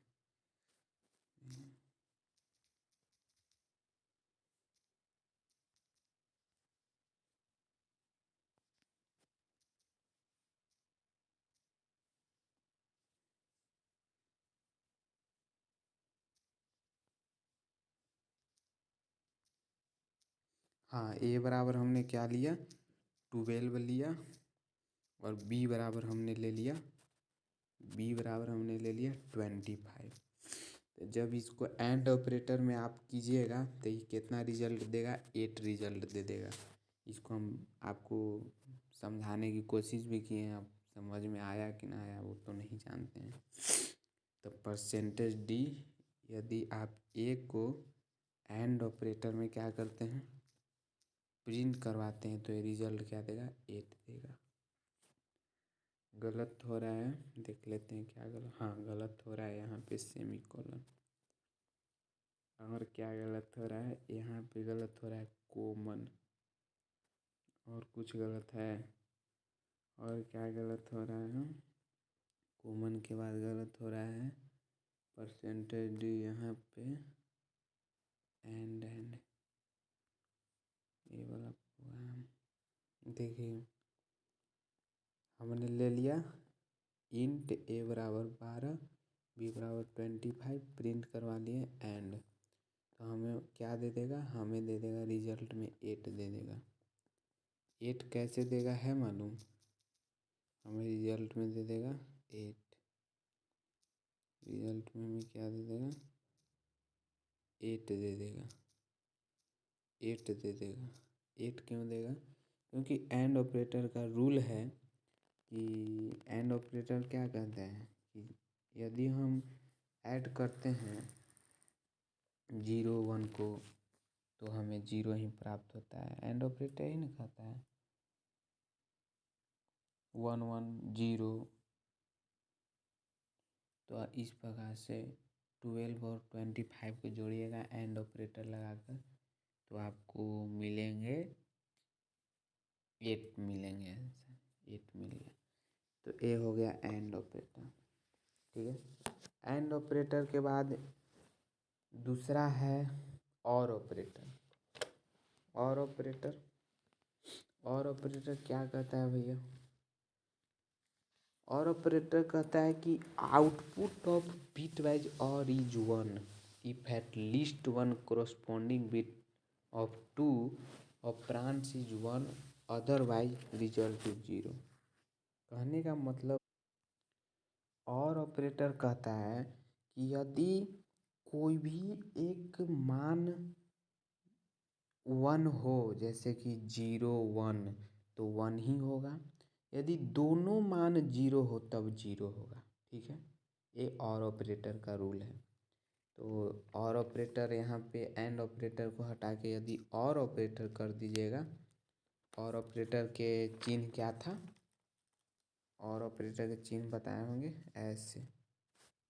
हाँ, ए बराबर हमने क्या लिया, 12 लिया, और बी बराबर हमने ले लिया 25। तो जब इसको एंड ऑपरेटर में आप कीजिएगा तो ये कितना रिजल्ट देगा, 8 रिजल्ट दे देगा। इसको हम आपको समझाने की कोशिश भी किए हैं, आप समझ में आया कि ना आया वो तो नहीं जानते हैं। तो परसेंटेज डी, यदि आप ए को एंड ऑपरेटर में क्या करते हैं, प्रिंट करवाते हैं, तो ये रिजल्ट क्या देगा, 8 देगा। गलत हो रहा है, देख लेते हैं क्या गलत, हाँ गलत हो रहा है यहाँ पे सेमीकोलन। और क्या गलत हो रहा है, यहाँ पे गलत हो रहा है कोमन। और कुछ गलत है, और क्या गलत हो रहा है, कोमन के बाद गलत हो रहा है परसेंटेज डी यहाँ पे एंड ये वाला प्रोग्राम। देखिए हमने ले लिया इंट ए बराबर 12, बी बराबर 25, प्रिंट करवा लिए एंड। तो हमें क्या दे देगा, हमें दे देगा रिजल्ट में 8 दे देगा। 8 कैसे देगा है मालूम, हमें रिजल्ट में दे देगा 8। रिजल्ट में हमें क्या दे देगा, 8 दे देगा। 8 दे देगा। 8 क्यों देगा, क्योंकि एंड ऑपरेटर का रूल है कि एंड ऑपरेटर क्या कहता है कि यदि हम ऐड करते हैं 0 1 को तो हमें 0 ही प्राप्त होता है। एंड ऑपरेटर ही ना कहता है 1 1 0। तो इस प्रकार से 12 और 25 को जोड़िएगा एंड ऑपरेटर लगाकर, तो आपको मिलेंगे 8 मिलेंगे, आंसर 8 मिल गया। तो ए हो गया एंड ऑपरेटर, ठीक है। एंड ऑपरेटर के बाद दूसरा है और ऑपरेटर। और ऑपरेटर क्या कहता है भैया, और ऑपरेटर कहता है कि output of bitwise or is one if at least one corresponding bit of two operands is one otherwise result is zero. कहने का मतलब और ऑपरेटर कहता है कि यदि कोई भी एक मान वन हो, जैसे कि 0 1, तो 1 ही होगा। यदि दोनों मान 0 हो तब 0 होगा। ठीक है, ये और ऑपरेटर का रूल है। तो और ऑपरेटर यहाँ पे एंड ऑपरेटर को हटा के यदि और ऑपरेटर कर दीजिएगा, और ऑपरेटर के चिन्ह क्या था, और ऑपरेटर के चिन्ह बताए होंगे ऐसे,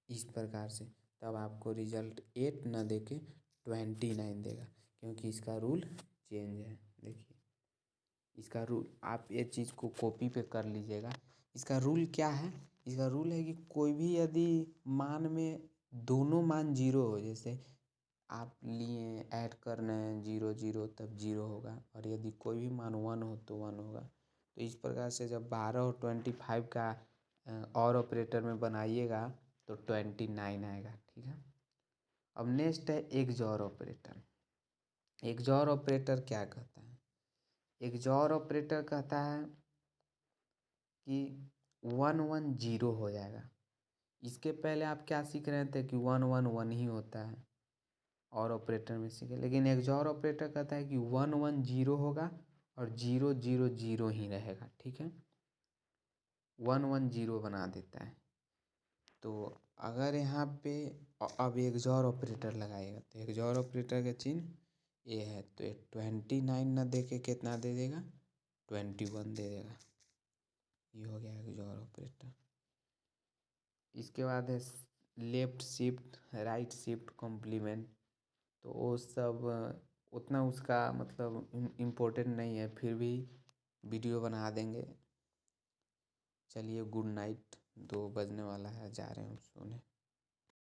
इस प्रकार से, तब आपको रिजल्ट 8 ना देके 29 देगा, क्योंकि इसका रूल चेंज है। देखिए इसका रूल, आप ये चीज़ को कॉपी पे कर लीजिएगा। इसका रूल क्या है, इसका रूल है कि कोई भी यदि मान में दोनों मान 0 हो, जैसे आप लिए ऐड करना है 0 0 तब 0 होगा, और यदि कोई भी मान 1 हो तो 1 होगा। तो इस प्रकार से जब 12 और 25 का और ऑपरेटर में बनाइएगा तो 29 आएगा। ठीक है, अब नेक्स्ट है एक्सऑर ऑपरेटर। एक्सऑर ऑपरेटर क्या कहता है, एक्सऑर ऑपरेटर कहता है कि 1 1 0 हो जाएगा। इसके पहले आप क्या सीख रहे थे कि 1 1 1 ही होता है, और ऑपरेटर में सीखे, लेकिन एक्सऑर ऑपरेटर कहता है कि 1 1 0 होगा और 0 0 0 ही रहेगा। ठीक है, 1 1 0 बना देता है। तो अगर यहाँ पे अब एक्सऑर ऑपरेटर लगाएगा तो एक्सऑर ऑपरेटर का चिन्ह ये है, तो ये 29 ना दे के कितना दे देगा, 21 दे देगा। ये हो गया एक्सऑर ऑपरेटर। इसके बाद है left shift, right shift, complement. तो वो सब उतना उसका मतलब इम्पोर्टेंट नहीं है, फिर भी वीडियो बना देंगे। चलिए गुड नाइट, 2 बजने वाला है, जा रहे हैं सोने।